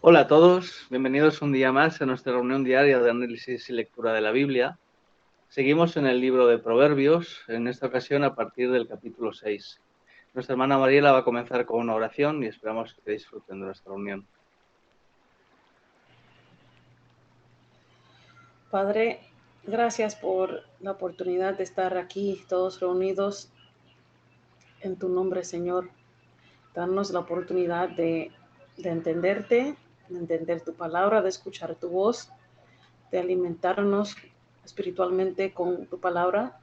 Hola a todos, bienvenidos un día más a nuestra reunión diaria de análisis y lectura de la Biblia. Seguimos en el libro de Proverbios, en esta ocasión a partir del capítulo 6. Nuestra hermana Mariela va a comenzar con una oración y esperamos que disfruten de nuestra reunión. Padre, gracias por la oportunidad de estar aquí todos reunidos en tu nombre, Señor. Danos la oportunidad de entenderte, de entender tu palabra, de escuchar tu voz, de alimentarnos espiritualmente con tu palabra.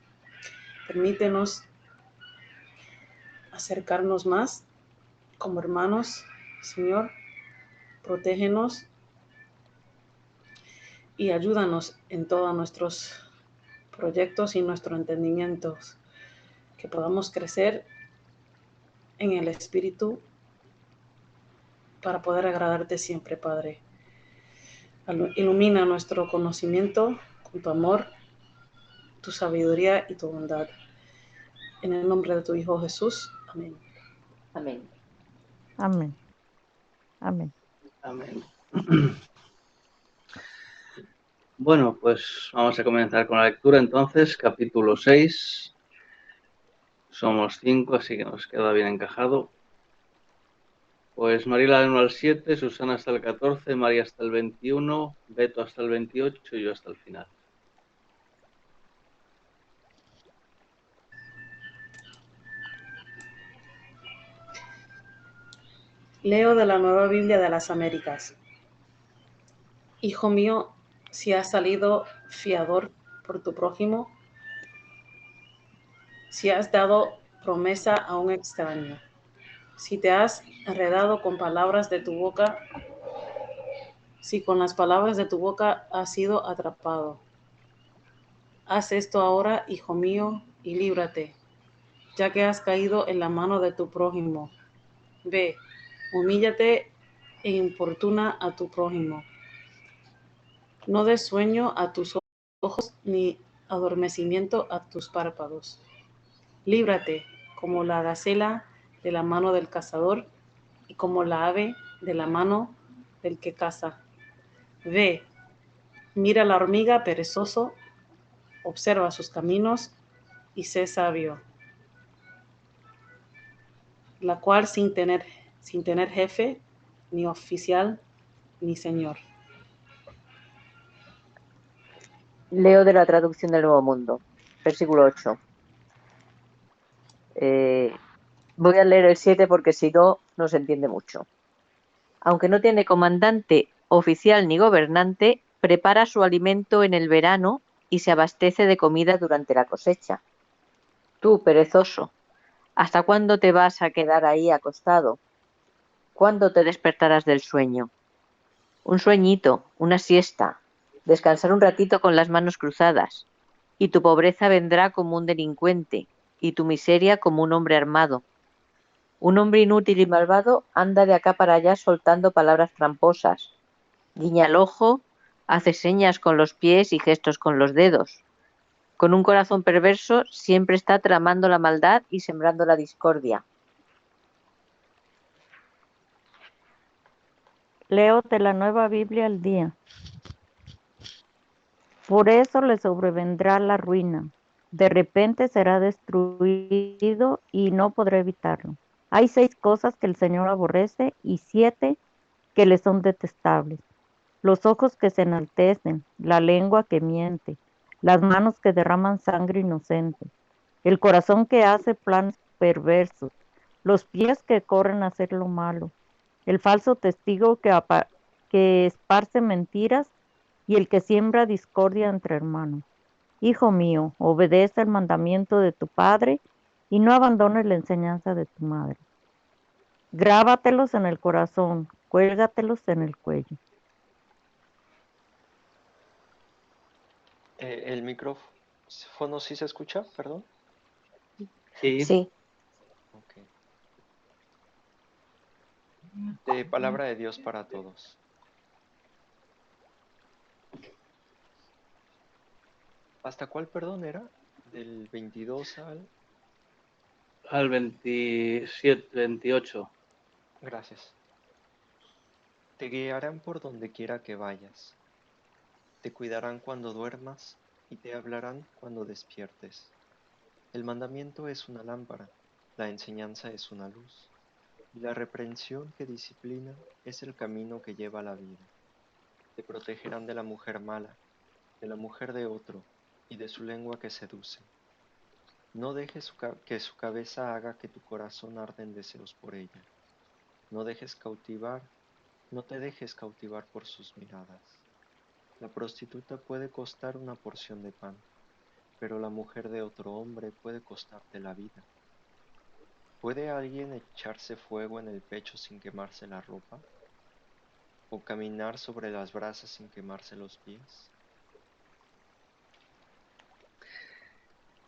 Permítenos acercarnos más como hermanos, Señor. Protégenos y ayúdanos en todos nuestros proyectos y nuestros entendimientos, que podamos crecer en el Espíritu para poder agradarte siempre, Padre. Ilumina nuestro conocimiento con tu amor, tu sabiduría y tu bondad. En el nombre de tu Hijo Jesús. Amén. Amén. Amén. Amén. Amén. Bueno, pues vamos a comenzar con la lectura entonces, capítulo 6. Somos 5, así que nos queda bien encajado. Pues Mariela del 1 al 7, Susana hasta el 14, María hasta el 21, Beto hasta el 28 y yo hasta el final. Leo de la Nueva Biblia de las Américas. Hijo mío, si has salido fiador por tu prójimo, si has dado promesa a un extraño, si te has enredado con palabras de tu boca, si con las palabras de tu boca has sido atrapado. Haz esto ahora, hijo mío, y líbrate, ya que has caído en la mano de tu prójimo. Ve, humíllate e importuna a tu prójimo. No des sueño a tus ojos ni adormecimiento a tus párpados. Líbrate como la gacela de la mano del cazador y como la ave de la mano del que caza. Ve, mira la hormiga perezoso, observa sus caminos y sé sabio, la cual sin tener jefe, ni oficial, ni señor. Leo de la traducción del Nuevo Mundo, versículo 8. Voy a leer el 7 porque si no, no se entiende mucho. Aunque no tiene comandante, oficial ni gobernante, prepara su alimento en el verano y se abastece de comida durante la cosecha. Tú, perezoso, ¿hasta cuándo te vas a quedar ahí acostado? ¿Cuándo te despertarás del sueño? Un sueñito, una siesta, descansar un ratito con las manos cruzadas, y tu pobreza vendrá como un delincuente, y tu miseria como un hombre armado. Un hombre inútil y malvado anda de acá para allá soltando palabras tramposas, guiña el ojo, hace señas con los pies y gestos con los dedos. Con un corazón perverso siempre está tramando la maldad y sembrando la discordia. Leo de la Nueva Biblia al día. Por eso le sobrevendrá la ruina. De repente será destruido y no podrá evitarlo. Hay 6 cosas que el Señor aborrece y 7 que le son detestables. Los ojos que se enaltecen, la lengua que miente, las manos que derraman sangre inocente, el corazón que hace planes perversos, los pies que corren a hacer lo malo, el falso testigo que esparce mentiras y el que siembra discordia entre hermanos. Hijo mío, obedece el mandamiento de tu padre y no abandones la enseñanza de tu madre. Grábatelos en el corazón, cuélgatelos en el cuello. El micrófono sí se escucha, perdón. Sí. Sí, Ok. De palabra de Dios para todos. ¿Hasta cuál, perdón, era? Del 22 al... Al 27, 28. Gracias. Te guiarán por donde quiera que vayas. Te cuidarán cuando duermas y te hablarán cuando despiertes. El mandamiento es una lámpara, la enseñanza es una luz, y la reprensión que disciplina es el camino que lleva a la vida. Te protegerán de la mujer mala, de la mujer de otro, y de su lengua que seduce. No dejes que su cabeza haga que tu corazón arde en deseos por ella. No te dejes cautivar por sus miradas. La prostituta puede costar una porción de pan, pero la mujer de otro hombre puede costarte la vida. ¿Puede alguien echarse fuego en el pecho sin quemarse la ropa? ¿O caminar sobre las brasas sin quemarse los pies?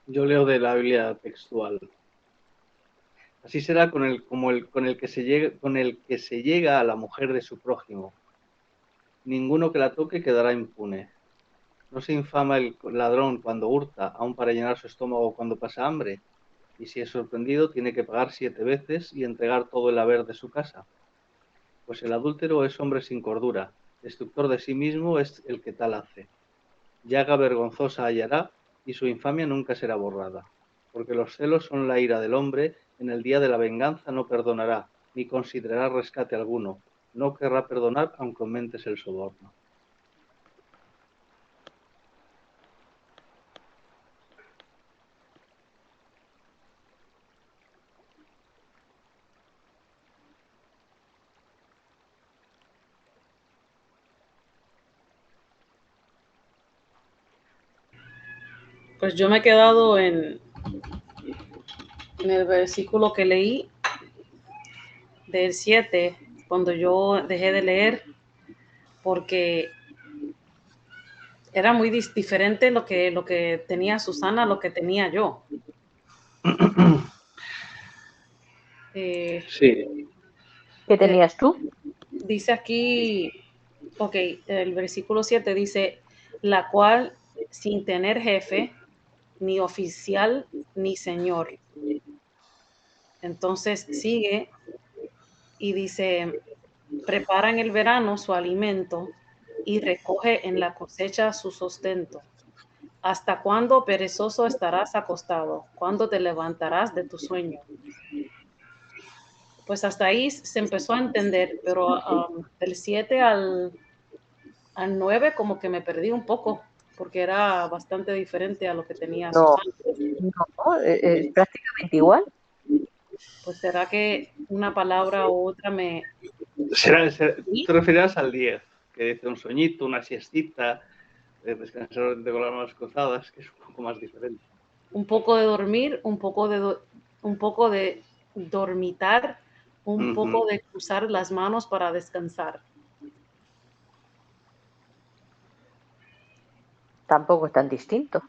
Yo leo de la Biblia textual. Así será con el que se llega a la mujer de su prójimo. Ninguno que la toque quedará impune. No se infama el ladrón cuando hurta, aun para llenar su estómago cuando pasa hambre. Y si es sorprendido, tiene que pagar 7 veces y entregar todo el haber de su casa. Pues el adúltero es hombre sin cordura, destructor de sí mismo es el que tal hace. Llaga vergonzosa hallará, y su infamia nunca será borrada. Porque los celos son la ira del hombre, en el día de la venganza no perdonará, ni considerará rescate alguno. No querrá perdonar aunque aumentes el soborno. Pues yo me he quedado en el versículo que leí del 7, cuando yo dejé de leer, porque era muy diferente lo que tenía Susana a lo que tenía yo. Sí. ¿Qué tenías tú? Dice aquí, ok, el versículo 7 dice, la cual sin tener jefe, ni oficial, ni señor. Entonces sigue y dice, prepara en el verano su alimento y recoge en la cosecha su sustento. ¿Hasta cuándo, perezoso, estarás acostado? ¿Cuándo te levantarás de tu sueño? Pues hasta ahí se empezó a entender, pero del 7 al 9 como que me perdí un poco, porque era bastante diferente a lo que tenía No, Susana. no, es prácticamente igual. Pues será que una palabra u otra me... Te referirás al 10, que dice un soñito, una siestita, descansar con las manos cruzadas, que es un poco más diferente. Un poco de dormir, un poco de dormitar, un poco de cruzar las manos para descansar. Tampoco es tan distinto.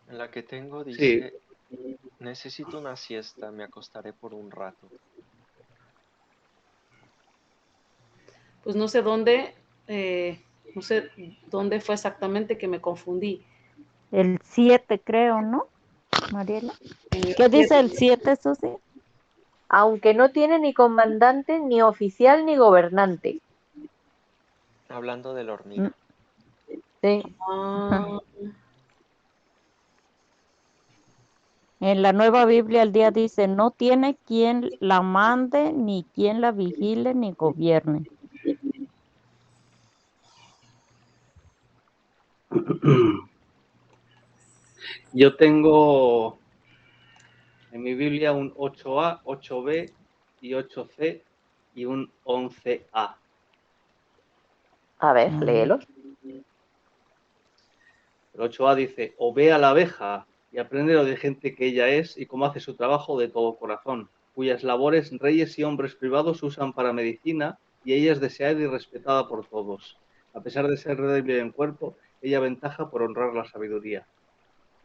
En la que tengo Sí, dice, necesito una siesta, me acostaré por un rato. Pues no sé dónde fue exactamente que me confundí. El 7 creo, ¿no, Mariela? En el ¿Qué dice 7. el 7, Susi? Aunque no tiene ni comandante, ni oficial, ni gobernante. Hablando de la hormiga. Sí. Ah, En la Nueva Biblia el día dice, no tiene quien la mande, ni quien la vigile, ni gobierne. yo tengo en mi Biblia un 8A, 8B y 8C y un 11A. A ver, léelo. El 8A dice, o ve a la abeja y aprende lo diligente que ella es y cómo hace su trabajo de todo corazón, cuyas labores reyes y hombres privados usan para medicina y ella es deseada y respetada por todos. A pesar de ser débil en cuerpo, ella aventaja por honrar la sabiduría.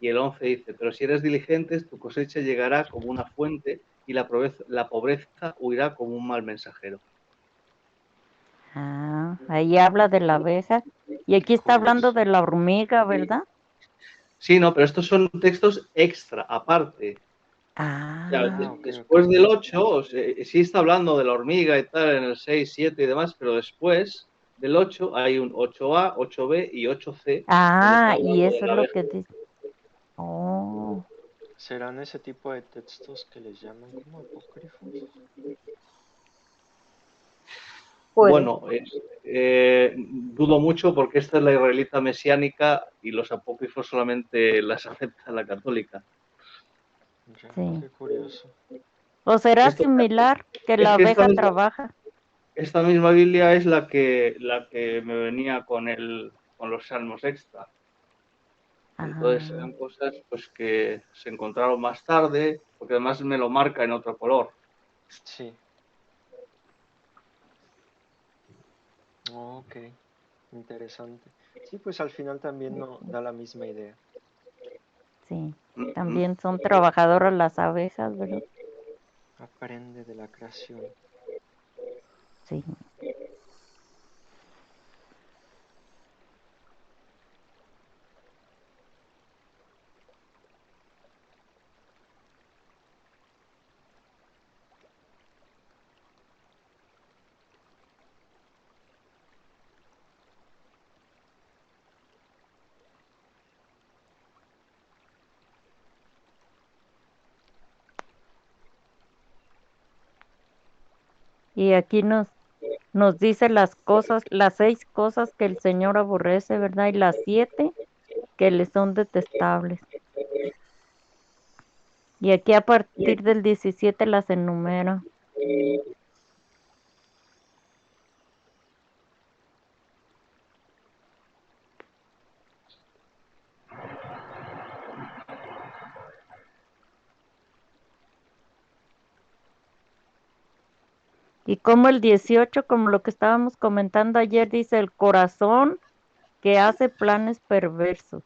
Y el 11 dice, pero si eres diligente, tu cosecha llegará como una fuente y la pobreza huirá como un mal mensajero. Ah, ahí habla de la abeja. Y aquí está hablando de la hormiga, ¿verdad? Sí, no, pero estos son textos extra, aparte. Ya, Ah, ok, después ok. del 8, sí está hablando de la hormiga y tal en el 6, 7 y demás, pero después del 8 hay un 8A, 8B y 8C, donde está y hablando de eso es la lo abeja. que dice. Oh, ¿Serán ese tipo de textos que les llaman como apócrifos? Puede. Bueno, dudo mucho porque esta es la israelita mesiánica y los apócrifos solamente las acepta la católica. Ya, sí. qué curioso. ¿O será Esto, similar que es la que abeja trabaja? esta misma Biblia es la que me venía con los salmos extra. Entonces Ah, eran cosas pues que se encontraron más tarde, porque además me lo marca en otro color. Sí, ok, interesante. Sí, pues al final también no da la misma idea. sí. Ujú. También son trabajadoras las abejas, ¿verdad? Aprende de la creación. Sí. Y aquí nos dice las cosas, las 6 cosas que el Señor aborrece, ¿verdad? Y las 7 que le son detestables. Y aquí a partir del 17 las enumera. Y como el 18, como lo que estábamos comentando ayer, dice el corazón que hace planes perversos.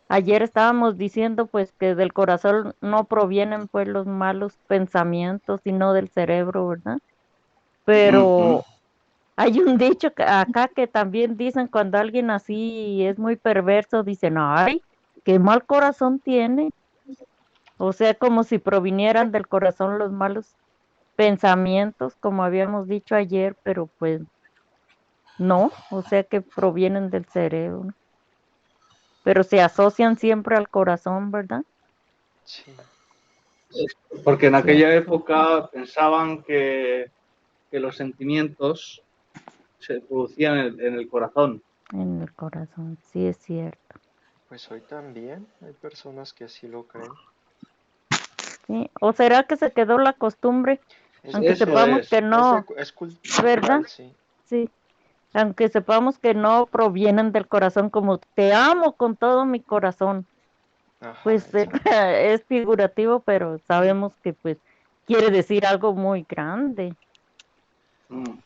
Ayer estábamos diciendo pues que del corazón no provienen pues los malos pensamientos, sino del cerebro, ¿verdad? Ujú. Pero hay un dicho acá que también dicen cuando alguien así es muy perverso, dicen, ay, qué mal corazón tiene. O sea, como si provinieran del corazón los malos pensamientos, como habíamos dicho ayer, pero pues no, o sea que provienen del cerebro, ¿no? Pero se asocian siempre al corazón, ¿verdad? Sí, Porque en Sí, aquella época pensaban que los sentimientos se producían en el corazón. en el corazón, sí es cierto. pues hoy también hay personas que así lo creen. Sí, o será que se quedó la costumbre, aunque Eso sepamos es. que no, Es ¿verdad? cultural, sí. Sí, aunque sepamos que no provienen del corazón como te amo con todo mi corazón, Ajá, pues exacto. es figurativo, pero sabemos que pues quiere decir algo muy grande, Mm.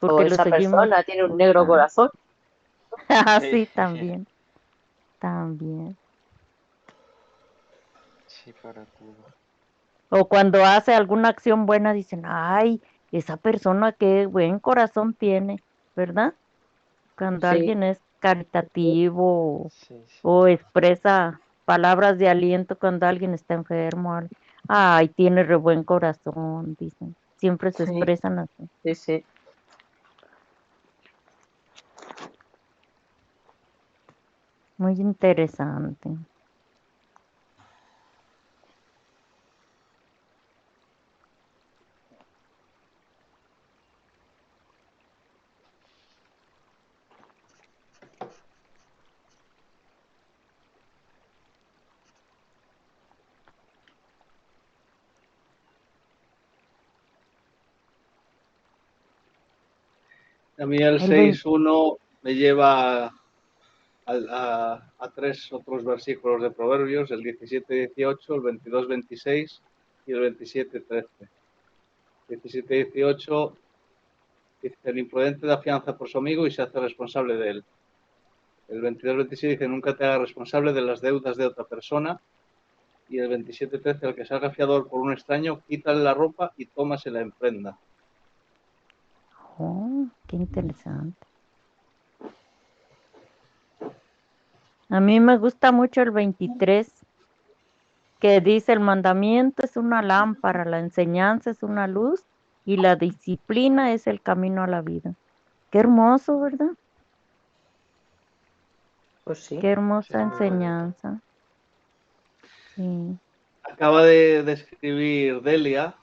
O porque lo esa seguimos. persona tiene un negro Ah, corazón. Sí, sí, también, también. sí, para todo. O cuando hace alguna acción buena, dicen, ay, esa persona qué buen corazón tiene, ¿verdad? Cuando Sí. alguien es caritativo Sí, sí. o expresa palabras de aliento cuando alguien está enfermo, ay, tiene re buen corazón, dicen. Siempre se Sí, expresan así. sí, sí. Muy interesante. A mí el El 20, 6.1 me lleva a tres otros versículos de Proverbios, el 17-18, el 22-26 y el 27-13. 17-18 dice, el imprudente da fianza por su amigo y se hace responsable de él. El 22-26 dice, nunca te hagas responsable de las deudas de otra persona. Y el 27-13, el que salga fiador por un extraño, quítale la ropa y tómasela en prenda. oh, qué interesante. A mí me gusta mucho el 23. que dice el mandamiento es una lámpara, la enseñanza es una luz y la disciplina es el camino a la vida. Qué hermoso, ¿verdad? Pues sí. Qué hermosa Sí, es muy bonito. enseñanza. Sí. Acaba de escribir Delia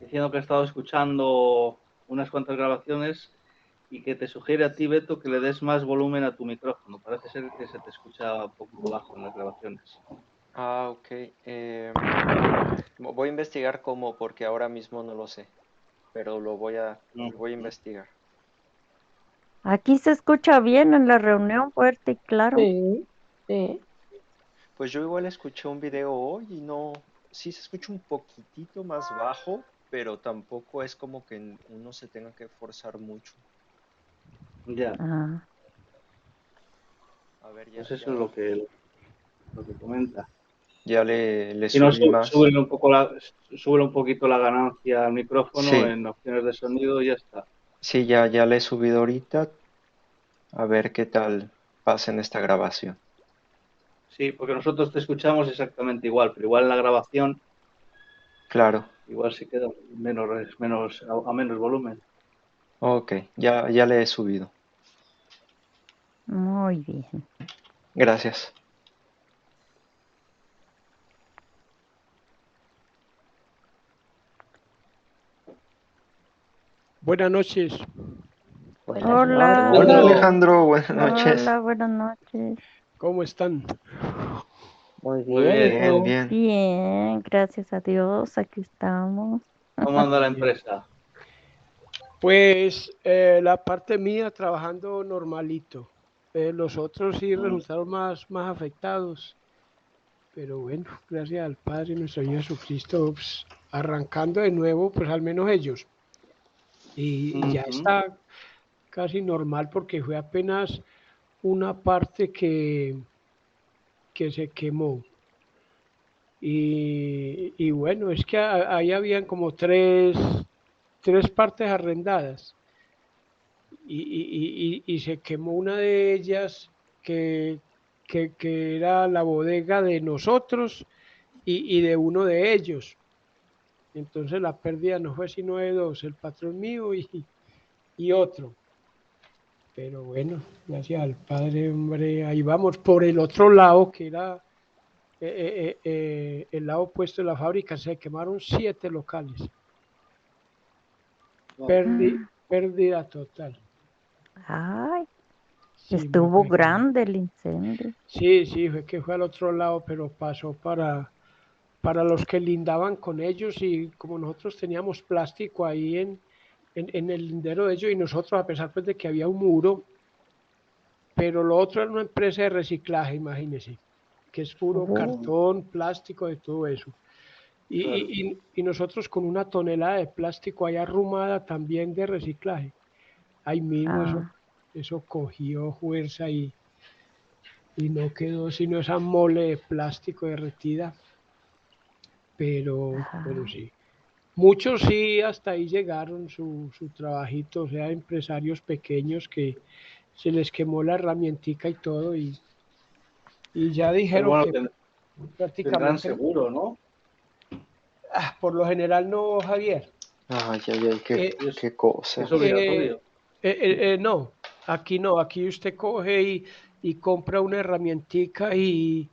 diciendo que ha estado escuchando unas cuantas grabaciones y que te sugiere a ti, Beto, que le des más volumen a tu micrófono. Parece ser que se te escucha un poquito bajo en las grabaciones. Ah, ok. Voy a investigar cómo, porque ahora mismo no lo sé, pero lo voy a investigar. Aquí se escucha bien en la reunión, fuerte y claro. Sí, sí. Pues yo igual escuché un video hoy y no, sí se escucha un poquitito más bajo, pero tampoco es como que uno se tenga que forzar mucho. Ya, Ah, A ver, pues eso es lo que comenta. ya le Si no, subí más. súbele un poquito la ganancia al micrófono Sí, en opciones de sonido y ya está. sí, ya le he subido ahorita. A ver qué tal pasa en esta grabación. Sí, porque nosotros te escuchamos exactamente igual, pero igual en la grabación, Claro, igual se queda a menos volumen. ok, ya le he subido. muy bien. Gracias. Buenas noches. Buenas Hola, Hola noches. Alejandro, buenas noches. hola, buenas noches. ¿Cómo están? Muy Muy bien, ¿y bien. Bien, tú? bien. Bien, gracias a Dios, aquí estamos. ¿Cómo anda la Bien. empresa? Pues la parte mía trabajando normalito. Los otros sí resultaron más afectados. Pero bueno, gracias al Padre nuestro Señor Jesucristo, pues, arrancando de nuevo, pues al menos ellos. Y ya Ujú. está casi normal porque fue apenas una parte que se quemó. Y bueno, es que ahí habían como tres partes arrendadas y se quemó una de ellas que, que era la bodega de nosotros y de uno de ellos. Entonces la pérdida no fue sino de dos, el patrón mío y otro. Pero bueno, gracias al Padre, hombre, ahí vamos por el otro lado, que era el lado opuesto de la fábrica, se quemaron 7 locales. Wow. Pérdida total. Ay, Sí, me estuvo fue grande. grande el incendio. Sí, sí, fue que fue al otro lado, pero pasó para los que lindaban con ellos y como nosotros teníamos plástico ahí en el lindero de ellos y nosotros, a pesar pues de que había un muro, pero lo otro era una empresa de reciclaje, imagínense, que es puro Oh, cartón, plástico, de todo eso. Claro. Y nosotros con una tonelada de plástico ahí arrumada también de reciclaje. Ahí mismo ah, eso cogió fuerza y no quedó sino esa mole de plástico derretida, pero ah, sí. Muchos sí hasta ahí llegaron su trabajito, o sea, empresarios pequeños que se les quemó la herramientica y todo y ya Pero dijeron bueno, que tendrán prácticamente, seguro, ¿no? por lo general no, Javier. Ay, ay, ay, Eh, qué Es cosas. eh, obligatorio. no, aquí no, aquí usted coge y compra una herramientica y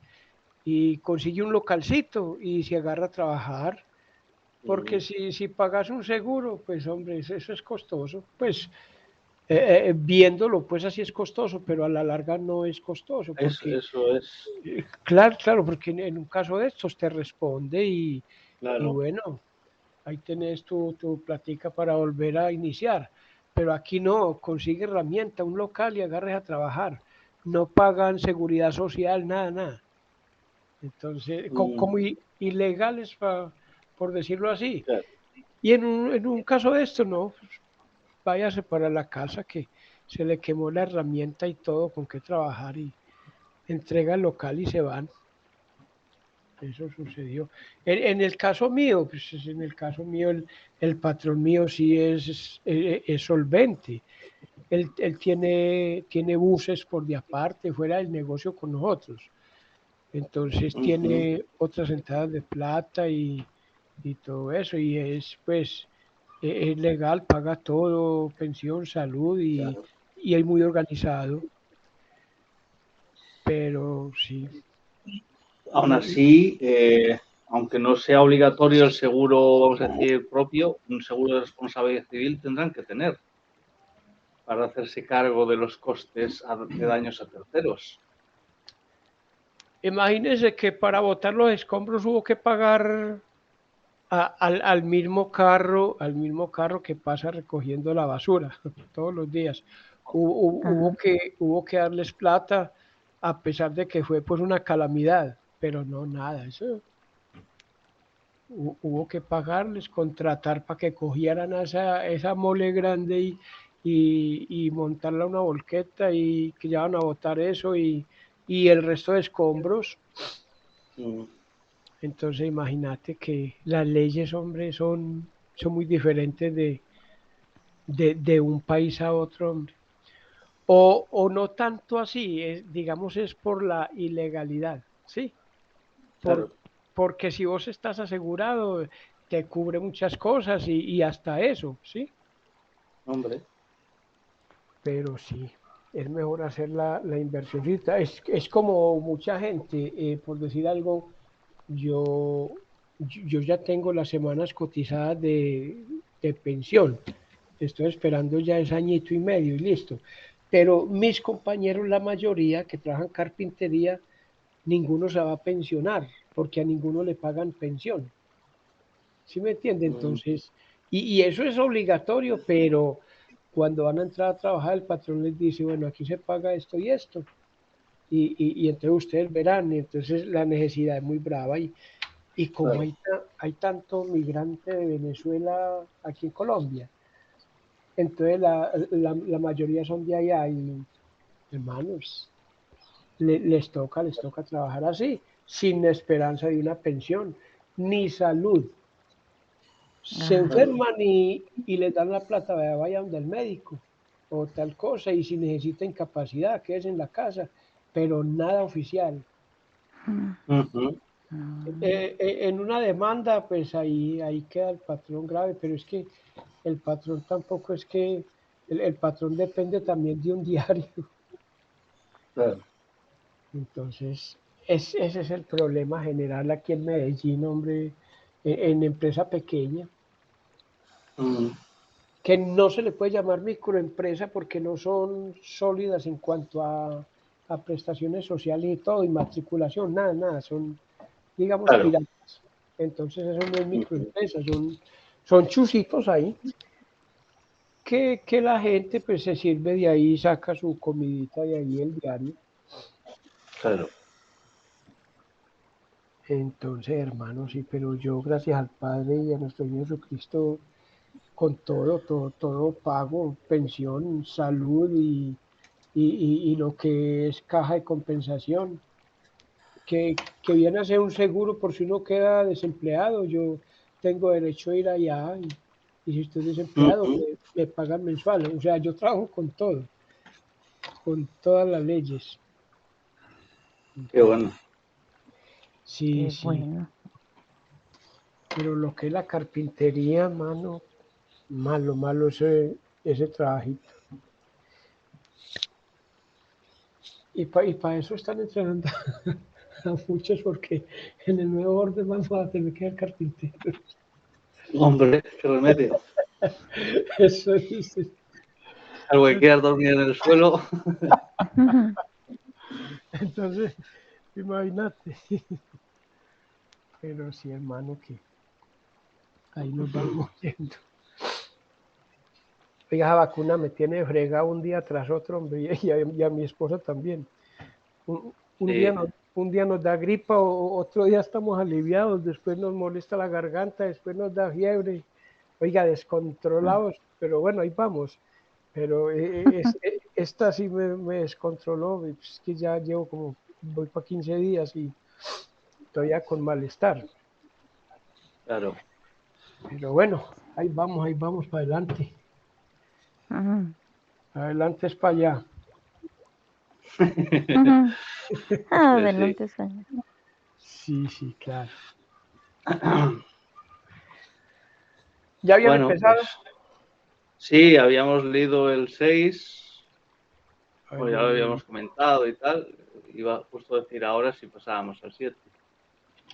consigue un localcito y se agarra a trabajar. Porque Mm. si pagas un seguro, pues hombre, eso es costoso. Pues viéndolo, pues así es costoso, pero a la larga no es costoso, porque, Eso es, claro, porque en un caso de estos te responde y claro. bueno, ahí tenés tu platica para volver a iniciar. Pero aquí no, consigue herramienta, un local y agarres a trabajar. No pagan seguridad social, nada, nada. Entonces, Mm, como ilegales, por decirlo así. claro. Y en un caso de esto, no, pues, váyase para la casa que se le quemó la herramienta y todo con qué trabajar y entrega el local y se van. Eso sucedió. En el caso mío, pues en el caso mío, el patrón mío sí es solvente. Él tiene buses por de aparte, fuera del negocio con nosotros. Entonces tiene otras entradas de plata y todo eso, y es pues es legal, paga todo, pensión, salud Claro. y es muy organizado, pero sí. Aún así, aunque no sea obligatorio el seguro, vamos a decir, propio, un seguro de responsabilidad civil tendrán que tener para hacerse cargo de los costes de daños a terceros. Imagínense que para botar los escombros hubo que pagar al mismo carro que pasa recogiendo la basura todos los días. Hubo que darles plata a pesar de que fue pues una calamidad, pero no nada, eso hubo que pagarles, contratar para que cogieran esa mole grande y montarla a una volqueta y que ya van a botar eso y el resto de escombros. Mm, Entonces imagínate que las leyes, hombre, son muy diferentes de un país a otro, hombre. O no tanto así, digamos es por la ilegalidad, ¿sí? Por, claro, porque si vos estás asegurado, te cubre muchas cosas y hasta eso, ¿sí? hombre, Pero sí, es mejor hacer la inversioncita. Es como mucha gente, por decir algo, yo, yo ya tengo las semanas cotizadas de pensión. Estoy esperando ya ese añito y medio y listo. Pero mis compañeros, la mayoría que trabajan carpintería, ninguno se va a pensionar porque a ninguno le pagan pensión. ¿Sí me entiende? Entonces, y eso es obligatorio, pero cuando van a entrar a trabajar, el patrón les dice, bueno, aquí se paga esto y esto. Y entonces ustedes verán, y entonces la necesidad es muy brava y como claro, hay tanto migrante de Venezuela aquí en Colombia, entonces la mayoría son de allá y hermanos, les toca trabajar así, sin esperanza de una pensión, ni salud. Se claro, enferman y les dan la plata, vaya donde el médico o tal cosa, y si necesita incapacidad, quédese en la casa, pero nada oficial. ujú, En una demanda, pues ahí queda el patrón grave, pero es que el patrón tampoco es que, el patrón depende también de un diario. claro, Entonces, ese es el problema general aquí en Medellín, hombre, en empresa pequeña, mm, que no se le puede llamar microempresa porque no son sólidas en cuanto a prestaciones sociales y todo, y matriculación, nada, nada, son, digamos, claro, piratas. Entonces, eso no es ujú, microempresa, son chuzitos ahí que la gente pues se sirve de ahí, saca su comidita de ahí el diario. claro, Entonces, hermano, sí, pero yo, gracias al Padre y a nuestro Señor Jesucristo, con todo pago, pensión, salud y lo que es caja de compensación, que viene a ser un seguro por si uno queda desempleado. Yo tengo derecho a ir allá y si estoy desempleado, ujú, me pagan mensual. O sea, yo trabajo con todo, con todas las leyes. qué bueno, Sí, Qué sí, bueno. pero lo que es la carpintería, mano, malo, malo ese trabajito. Y pa eso están entrenando a muchos porque en el nuevo orden vamos a tener que ser carpinteros. hombre, qué remedio, Eso dice. algo que quieras dormir en el suelo, Entonces, imagínate. Pero sí, hermano, que ahí nos vamos yendo. Oiga, esa vacuna me tiene fregado un día tras otro, hombre, y a mi esposa también. Un día sí, un día nos da gripa, otro día estamos aliviados, después nos molesta la garganta, después nos da fiebre. Oiga, descontrolados, pero bueno, ahí vamos. Pero esta sí me descontroló, es que ya llevo como, voy para 15 días y todavía con malestar. claro, Pero bueno, ahí vamos para adelante. Ujú. Adelante es para allá. Ujú. Sí, Adelante, señor. Sí, sí, claro. ¿Ya habían Bueno, empezado? pues sí, habíamos leído el 6, Ay, pues ya yo lo veo. habíamos comentado y tal. Iba justo a decir ahora si pasábamos al 7,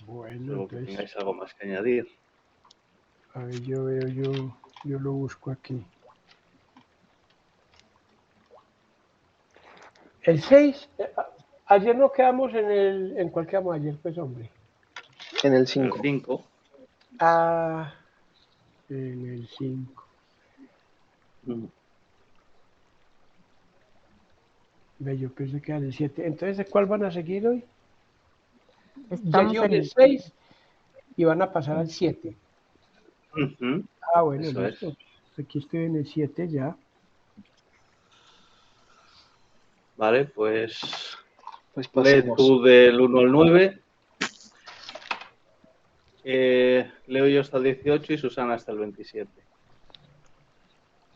Bueno, salvo que entonces, tengáis algo más que añadir. a ver, yo veo, yo lo busco aquí. El 6, ayer no quedamos ¿en cuál quedamos ayer, pues, hombre? En el El 5. 5, Ah, en el 5. Ve, yo pensé que era el 7. Entonces, ¿de cuál van a seguir hoy? Ya Estamos llevan en el el 6 y van a pasar al sí. 7. Ah, bueno, eso es. listo. Aquí estoy en el 7 ya. Vale, pues Pues lee pasemos. tú del 1 al 9. Leo yo hasta el 18 y Susana hasta el 27.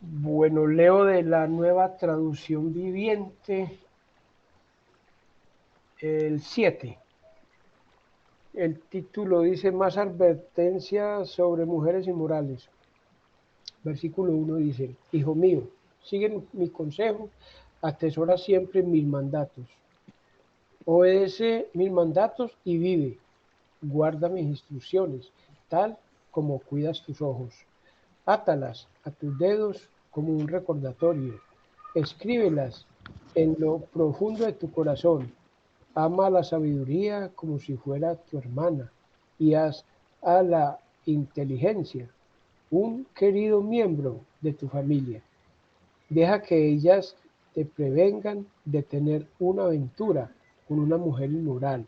Bueno, leo de la nueva traducción viviente el 7. El título dice más advertencias sobre mujeres inmorales. Versículo 1 dice, Hijo mío, sigue mi consejo, atesora siempre mis mandatos. Obedece mis mandatos y vive. Guarda mis instrucciones, tal como cuidas tus ojos. Átalas a tus dedos como un recordatorio. Escríbelas en lo profundo de tu corazón. Ama la sabiduría como si fuera tu hermana y haz a la inteligencia un querido miembro de tu familia. Deja que ellas te prevengan de tener una aventura con una mujer inmoral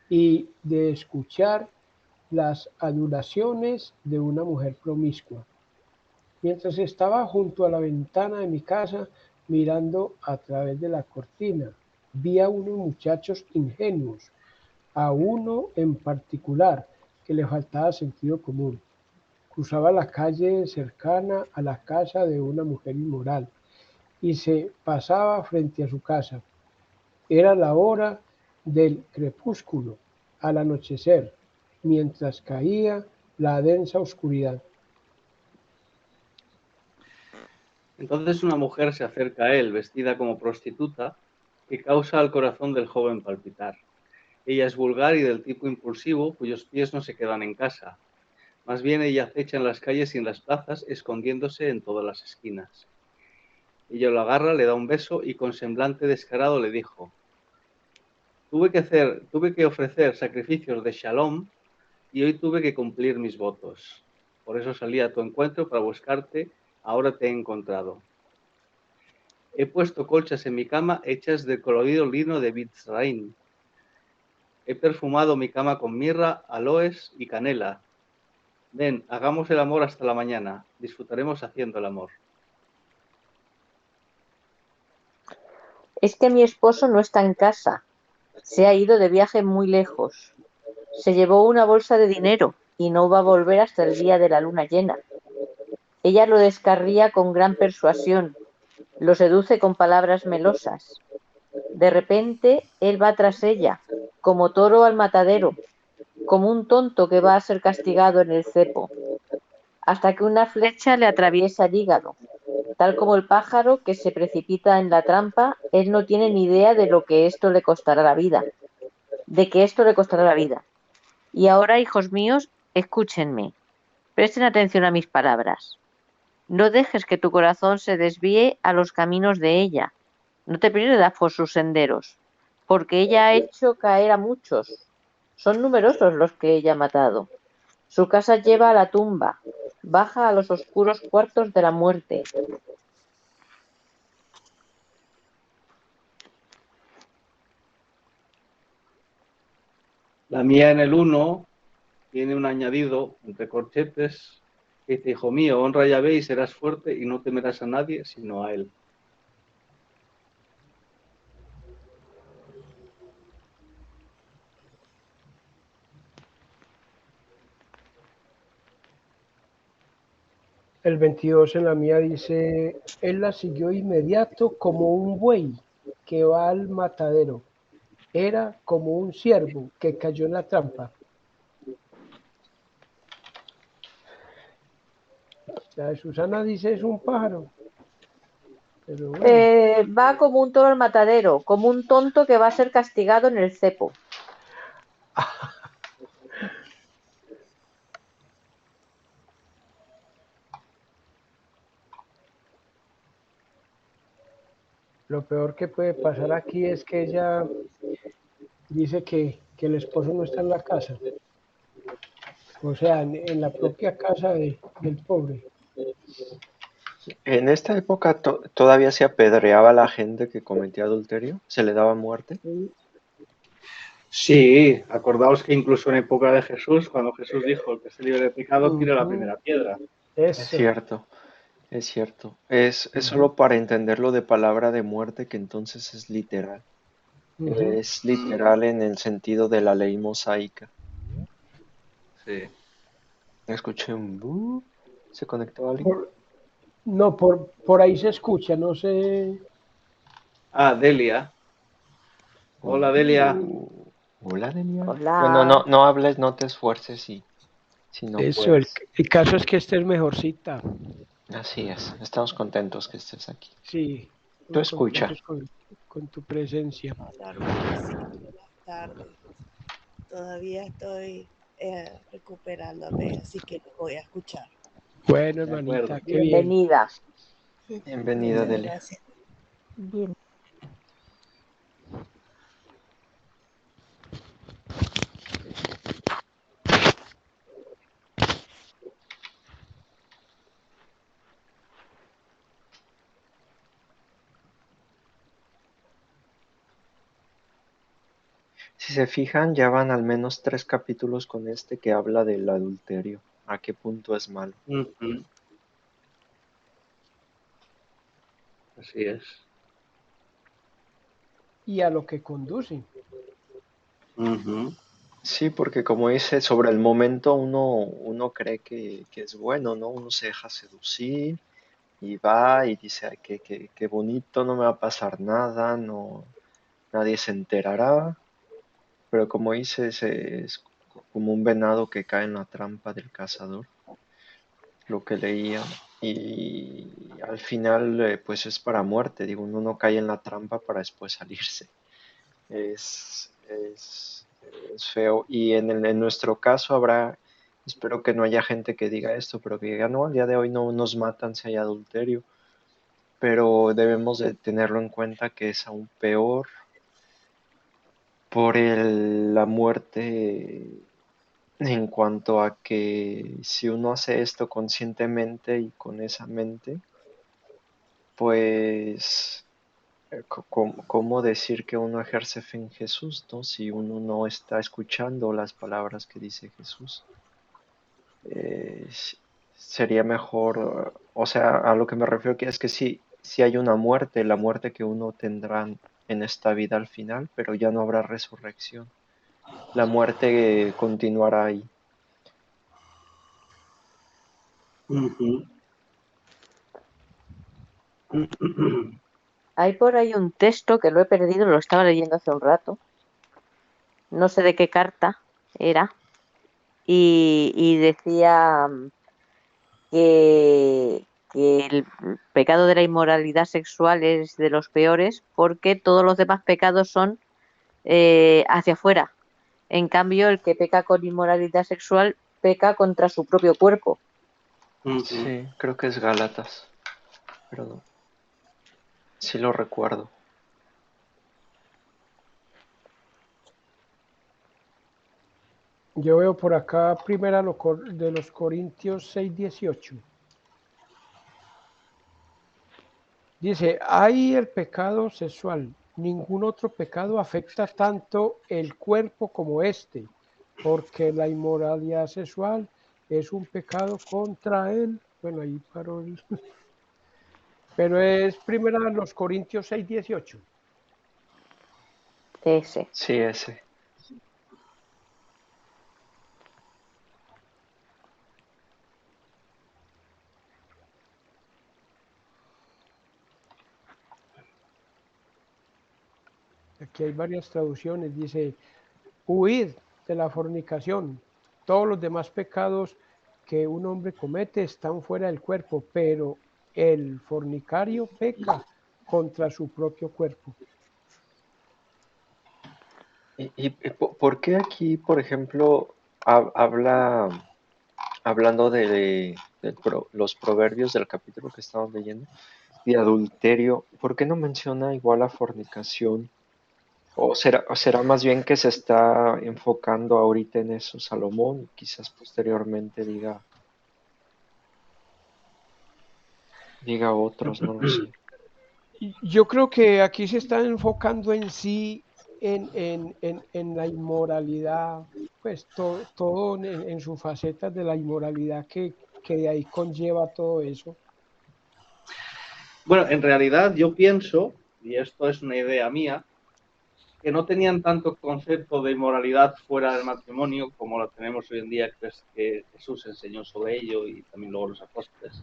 y de escuchar las adulaciones de una mujer promiscua. Mientras estaba junto a la ventana de mi casa mirando a través de la cortina, vi a unos muchachos ingenuos, a uno en particular que le faltaba sentido común. Cruzaba la calle cercana a la casa de una mujer inmoral y se pasaba frente a su casa. Era la hora del crepúsculo, al anochecer, mientras caía la densa oscuridad. Entonces una mujer se acerca a él, vestida como prostituta, que causa al corazón del joven palpitar. Ella es vulgar y del tipo impulsivo, cuyos pies no se quedan en casa. Más bien ella acecha en las calles y en las plazas, escondiéndose en todas las esquinas. Ella lo agarra, le da un beso y con semblante descarado le dijo: tuve que ofrecer sacrificios de shalom y hoy tuve que cumplir mis votos. Por eso salí a tu encuentro para buscarte, ahora te he encontrado. He puesto colchas en mi cama hechas de colorido lino de Mitzraim. He perfumado mi cama con mirra, aloes y canela. Ven, hagamos el amor hasta la mañana. Disfrutaremos haciendo el amor. Es que mi esposo no está en casa. Se ha ido de viaje muy lejos. Se llevó una bolsa de dinero y no va a volver hasta el día de la luna llena. Ella lo descarría con gran persuasión, lo seduce con palabras melosas. De repente, él va tras ella, como toro al matadero, como un tonto que va a ser castigado en el cepo, hasta que una flecha le atraviesa el hígado. Tal como el pájaro que se precipita en la trampa, él no tiene ni idea de lo que esto le costará la vida, de que esto le costará la vida. Y ahora, hijos míos, escúchenme, presten atención a mis palabras. No dejes que tu corazón se desvíe a los caminos de ella. No te pierdas por sus senderos, porque ella ha hecho caer a muchos. Son numerosos los que ella ha matado. Su casa lleva a la tumba, baja a los oscuros cuartos de la muerte. La mía en el 1 tiene un añadido entre corchetes que dice: hijo mío, honra a Yahvé y serás fuerte y no temerás a nadie sino a él. El 22 en la mía dice, él la siguió inmediato como un buey que va al matadero era como un ciervo que cayó en la trampa. La de Susana dice es un pájaro. Pero bueno, Va como un toro al matadero, como un tonto que va a ser castigado en el cepo. lo peor que puede pasar aquí es que ella dice que el esposo no está en la casa. O sea, en la propia casa del pobre. En esta época todavía se apedreaba a la gente que cometía adulterio, se le daba muerte. Sí, acordaos que incluso en época de Jesús, cuando Jesús dijo el que esté libre de pecado, tire la primera piedra. Es Eso. cierto, es cierto. Es solo para entenderlo de palabra de muerte que entonces es literal. Es literal en el sentido de la ley mosaica. Sí. Escuché un bu. ¿Se conectó alguien? No, por ahí se escucha, no sé. Ah, Delia. Hola, Delia. Hola, Delia. Bueno, Hola. no hables, no te esfuerces si no Eso, el puedes. caso es que estés mejorcita. Así es, estamos contentos que estés aquí. Sí, Tú estamos escucha. contentos con tu presencia. Hola, hermana, sí, buenas tardes. Todavía estoy recuperándome, así que los voy a escuchar. Bueno, De hermanita, acuerdo. qué bien. Bienvenida. Bienvenida, Muchas Delia. gracias. Bien. Si se fijan, ya van al menos 3 capítulos con este que habla del adulterio. ¿A qué punto es malo? Ujú. Así es. Y a lo que conduce. Ujú. Sí, porque como dice, sobre el momento uno cree que es bueno, ¿no? Uno se deja seducir y va y dice, "Ay, qué bonito, no me va a pasar nada, no, nadie se enterará". Pero como dice, es como un venado que cae en la trampa del cazador, lo que leía. Y al final, pues es para muerte. Digo, uno no cae en la trampa para después salirse. Es feo. Y en nuestro caso habrá, espero que no haya gente que diga esto, pero que diga, no, al día de hoy no nos matan si hay adulterio. Pero debemos de tenerlo en cuenta que es aún peor por la muerte en cuanto a que si uno hace esto conscientemente y con esa mente, pues, ¿cómo decir que uno ejerce fe en Jesús, ¿no? Si uno no está escuchando las palabras que dice Jesús. Sería mejor, o sea, a lo que me refiero aquí es que sí hay una muerte, la muerte que uno tendrá en esta vida al final, pero ya no habrá resurrección. La muerte continuará ahí. Ujú. Hay por ahí un texto que lo he perdido, lo estaba leyendo hace un rato. No sé de qué carta era. Y decía que el pecado de la inmoralidad sexual es de los peores porque todos los demás pecados son hacia afuera. En cambio, el que peca con inmoralidad sexual peca contra su propio cuerpo. Ujú. Sí, creo que es Gálatas, pero no, sí lo recuerdo. Yo veo por acá primera de los Corintios 6:18. Dice, hay el pecado sexual. Ningún otro pecado afecta tanto el cuerpo como este, porque la inmoralidad sexual es un pecado contra él. Bueno, ahí paró el... Pero es primera de los Corintios 6:18. Ese. Sí, ese. Aquí hay varias traducciones. Dice, huid de la fornicación. Todos los demás pecados que un hombre comete están fuera del cuerpo, pero el fornicario peca contra su propio cuerpo. ¿Por qué aquí, por ejemplo, hablando de los proverbios del capítulo que estamos leyendo, de adulterio, ¿por qué no menciona igual la fornicación? ¿O será más bien que se está enfocando ahorita en eso Salomón y quizás posteriormente diga otros, no lo sé. Yo creo que aquí se está enfocando en sí en la inmoralidad, pues todo en su faceta de la inmoralidad que de ahí conlleva todo eso. Bueno, en realidad yo pienso, y esto es una idea mía, que no tenían tanto concepto de inmoralidad fuera del matrimonio como lo tenemos hoy en día, que es que Jesús enseñó sobre ello y también luego los apóstoles.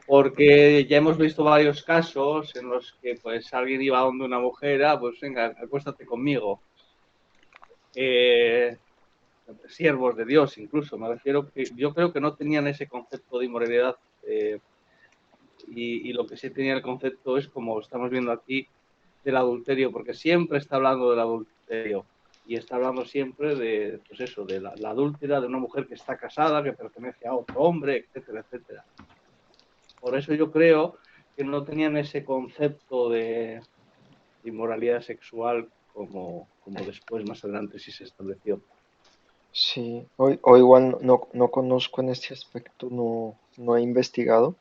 Porque ya hemos visto varios casos en los que pues alguien iba donde una mujer, pues venga, acuéstate conmigo. Siervos de Dios incluso, me refiero que yo creo que no tenían ese concepto de inmoralidad y lo que sí tenía el concepto es, como estamos viendo aquí, del adulterio, porque siempre está hablando del adulterio y está hablando siempre de, pues eso, de la adúltera, de una mujer que está casada, que pertenece a otro hombre, etcétera, etcétera. Por eso yo creo que no tenían ese concepto de inmoralidad sexual como después, más adelante, sí se estableció. Sí, o igual no conozco en este aspecto, no he investigado,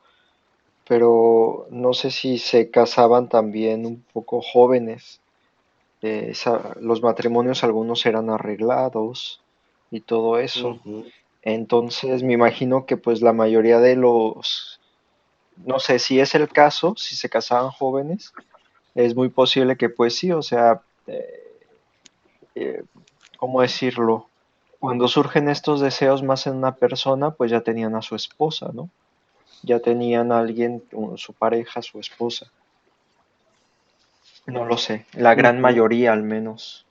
pero no sé si se casaban también un poco jóvenes. Los matrimonios algunos eran arreglados y todo eso. Uh-huh. Entonces me imagino que pues la mayoría de no sé si es el caso, si se casaban jóvenes, es muy posible que pues sí, o sea, eh, ¿cómo decirlo? Cuando surgen estos deseos más en una persona, pues ya tenían a su esposa, ¿no? Ya tenían a alguien, su pareja, su esposa. No lo sé, la gran Uh-huh. mayoría al menos.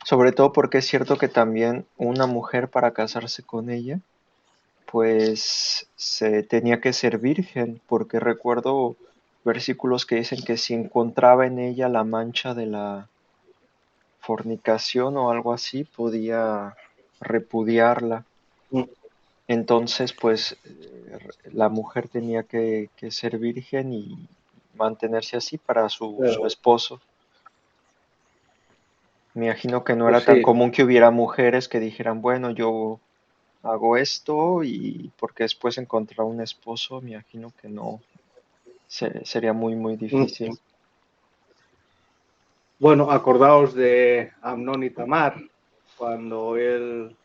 Sobre todo porque es cierto que también una mujer para casarse con ella, pues se tenía que ser virgen, porque recuerdo versículos que dicen que si encontraba en ella la mancha de la fornicación o algo así, podía repudiarla. Entonces, pues la mujer tenía que ser virgen y mantenerse así para su Pero, esposo. Me imagino que no pues era tan sí, común que hubiera mujeres que dijeran, bueno, yo hago esto y porque después encontrar un esposo, me imagino que no, sería muy, muy difícil. bueno, acordaos de Amnón y Tamar, cuando él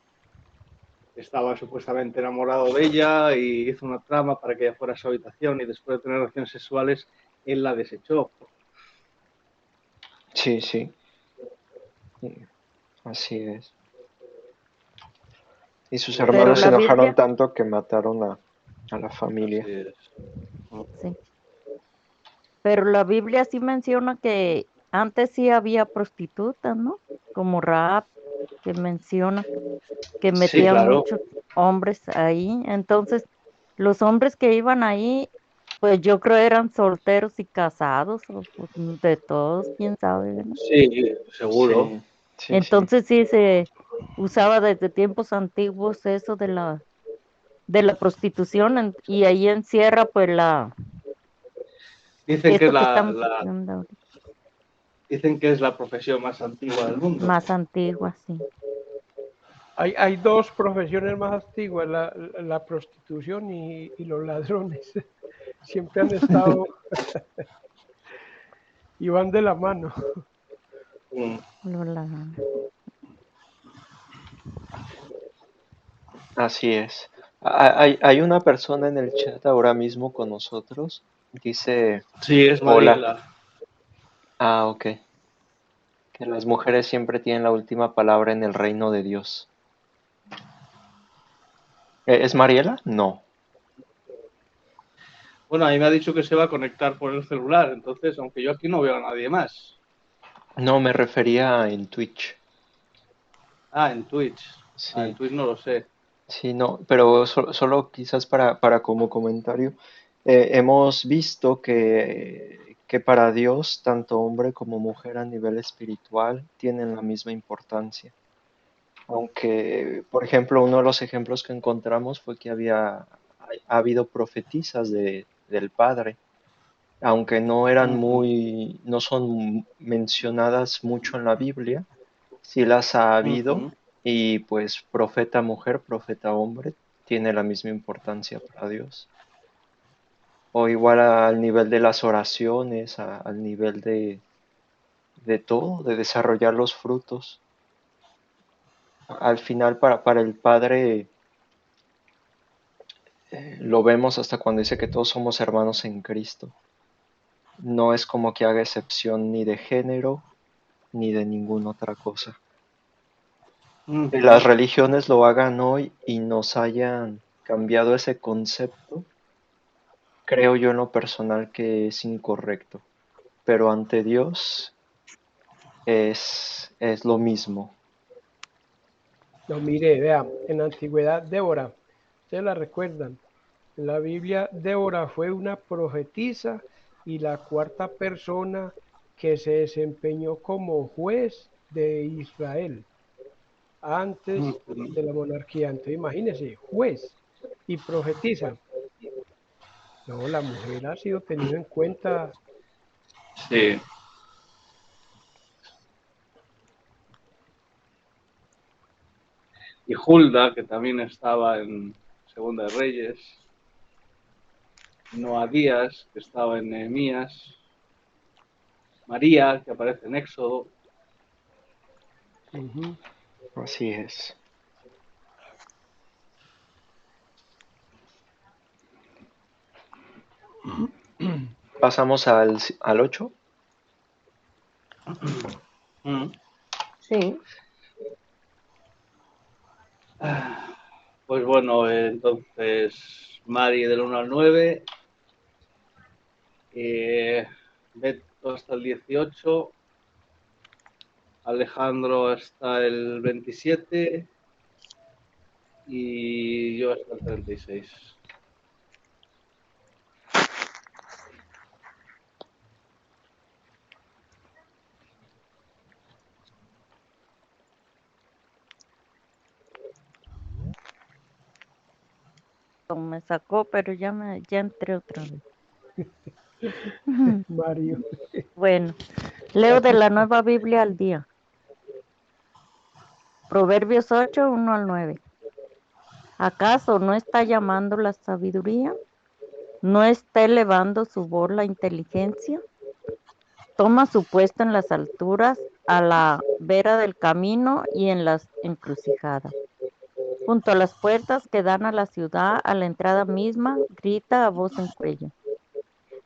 estaba supuestamente enamorado de ella y hizo una trama para que ella fuera a su habitación y después de tener relaciones sexuales, él la desechó. Sí, sí, así es. Y sus Pero hermanos se la enojaron Biblia, tanto que mataron a la Así familia. es. sí, pero la Biblia sí menciona que antes sí había prostitutas, ¿no? Como Rahab, que menciona que Sí, metían claro. muchos hombres ahí. Entonces, los hombres que iban ahí, pues yo creo eran solteros y casados, o pues, de todos, quién sabe, ¿verdad? Sí, seguro. Sí, sí, sí. Entonces sí se usaba desde tiempos antiguos eso de la prostitución y ahí encierra pues Dicen que esto que estamos hablando ahorita, dicen que es la profesión más antigua del mundo. más antigua, sí. Hay dos profesiones más antiguas, la prostitución y los ladrones. Siempre han estado y van de la mano. Mm. Lola. Así es. Hay una persona en el chat ahora mismo con nosotros. Dice, Sí, es hola. Mariela. Ah, ok. Que las mujeres siempre tienen la última palabra en el reino de Dios. ¿Es Mariela? No. Bueno, ahí me ha dicho que se va a conectar por el celular, entonces, aunque yo aquí no veo a nadie más. No, me refería en Twitch. Ah, en Twitch. Ah, en Sí, Twitch no lo sé. sí, no, pero solo quizás para como comentario, hemos visto que para Dios, tanto hombre como mujer a nivel espiritual tienen la misma importancia. Aunque, por ejemplo, uno de los ejemplos que encontramos fue que ha habido profetisas del Padre, aunque no eran Ujú, no son mencionadas mucho en la Biblia, sí las ha habido, ujú. y pues profeta mujer, profeta hombre, tiene la misma importancia para Dios. O igual al nivel de las oraciones, al nivel de todo, de desarrollar los frutos. Al final para el Padre, lo vemos hasta cuando dice que todos somos hermanos en Cristo. No es como que haga excepción ni de género ni de ninguna otra cosa. Que las Ujú. religiones lo hagan hoy y nos hayan cambiado ese concepto, creo yo en lo personal que es incorrecto. Pero ante Dios es lo mismo. No, mire, vea, en la antigüedad Débora, ustedes la recuerdan, en la Biblia Débora fue una profetisa y la cuarta persona que se desempeñó como juez de Israel antes Ujú. de la monarquía. Entonces imagínense, juez y profetisa. No, la mujer ha sido tenida en cuenta. Sí. Y Hulda, que también estaba en Segunda de Reyes. Noadías, que estaba en Nehemías. María, que aparece en Éxodo. Ujú. Así es. Pasamos al 8. Mm. Sí, Pues bueno, entonces Mari del 1 al 9, Beto hasta el 18, Alejandro hasta el 27 y yo hasta el 36. Me sacó, pero ya entré otra vez. Mario, Bueno, leo de aquí la está. Nueva Biblia al día. Proverbios 8, 1 al 9. ¿Acaso no está llamando la sabiduría? ¿No está elevando su voz la inteligencia? Toma su puesto en las alturas, a la vera del camino y en las encrucijadas. Junto a las puertas que dan a la ciudad, a la entrada misma, grita a voz en cuello.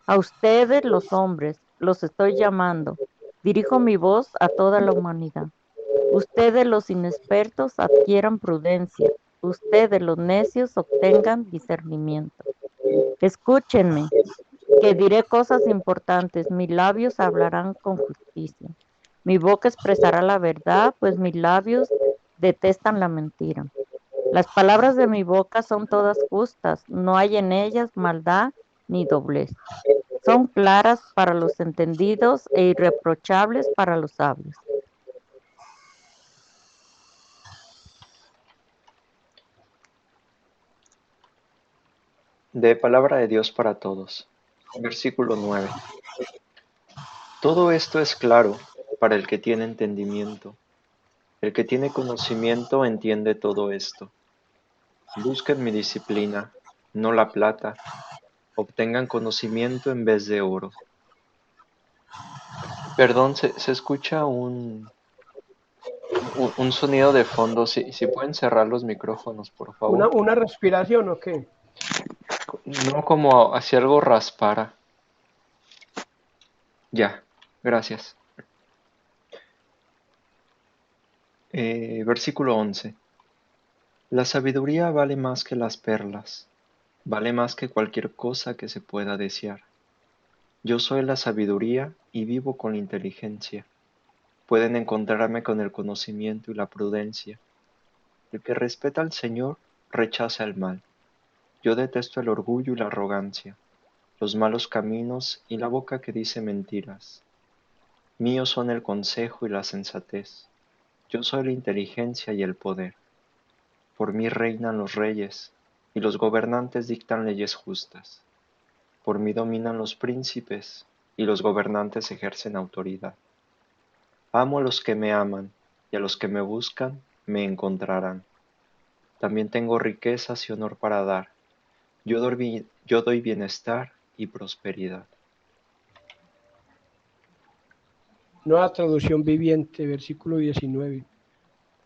A ustedes los hombres, los estoy llamando. Dirijo mi voz a toda la humanidad. Ustedes los inexpertos adquieran prudencia. Ustedes los necios obtengan discernimiento. Escúchenme, que diré cosas importantes. Mis labios hablarán con justicia. Mi boca expresará la verdad, pues mis labios detestan la mentira. Las palabras de mi boca son todas justas, no hay en ellas maldad ni doblez. Son claras para los entendidos e irreprochables para los sabios. De palabra de Dios para todos. Versículo 9. Todo esto es claro para el que tiene entendimiento. El que tiene conocimiento entiende todo esto. Busquen mi disciplina, no la plata. Obtengan conocimiento en vez de oro. Perdón, se escucha un sonido de fondo. Si pueden cerrar los micrófonos, por favor. Una respiración, ¿o qué? No como si algo raspara. Ya, gracias. Versículo 11. La sabiduría vale más que las perlas. Vale más que cualquier cosa que se pueda desear. Yo soy la sabiduría y vivo con la inteligencia. Pueden encontrarme con el conocimiento y la prudencia. El que respeta al Señor rechaza el mal. Yo detesto el orgullo y la arrogancia, los malos caminos y la boca que dice mentiras. Míos son el consejo y la sensatez. Yo soy la inteligencia y el poder. Por mí reinan los reyes, y los gobernantes dictan leyes justas. Por mí dominan los príncipes, y los gobernantes ejercen autoridad. Amo a los que me aman, y a los que me buscan me encontrarán. También tengo riquezas y honor para dar. Yo doy bienestar y prosperidad. Nueva traducción viviente, versículo 19.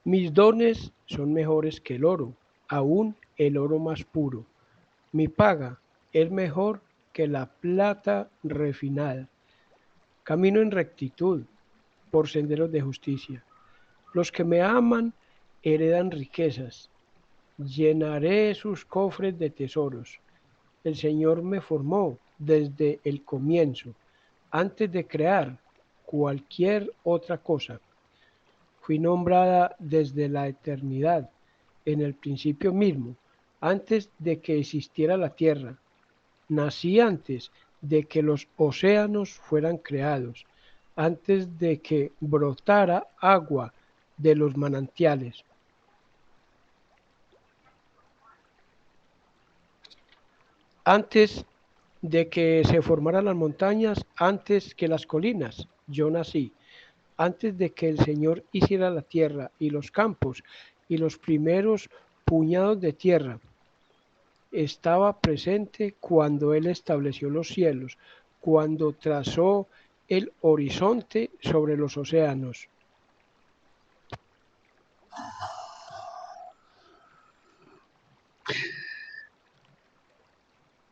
Mis dones son mejores que el oro, aún el oro más puro. Mi paga es mejor que la plata refinada. Camino en rectitud por senderos de justicia. Los que me aman heredan riquezas. Llenaré sus cofres de tesoros. El Señor me formó desde el comienzo, antes de crear cualquier otra cosa. Fui nombrada desde la eternidad, en el principio mismo, antes de que existiera la tierra. Nací antes de que los océanos fueran creados, antes de que brotara agua de los manantiales. Antes de que se formaran las montañas, antes que las colinas, yo nací. Antes de que el Señor hiciera la tierra y los campos y los primeros puñados de tierra, estaba presente cuando Él estableció los cielos, cuando trazó el horizonte sobre los océanos.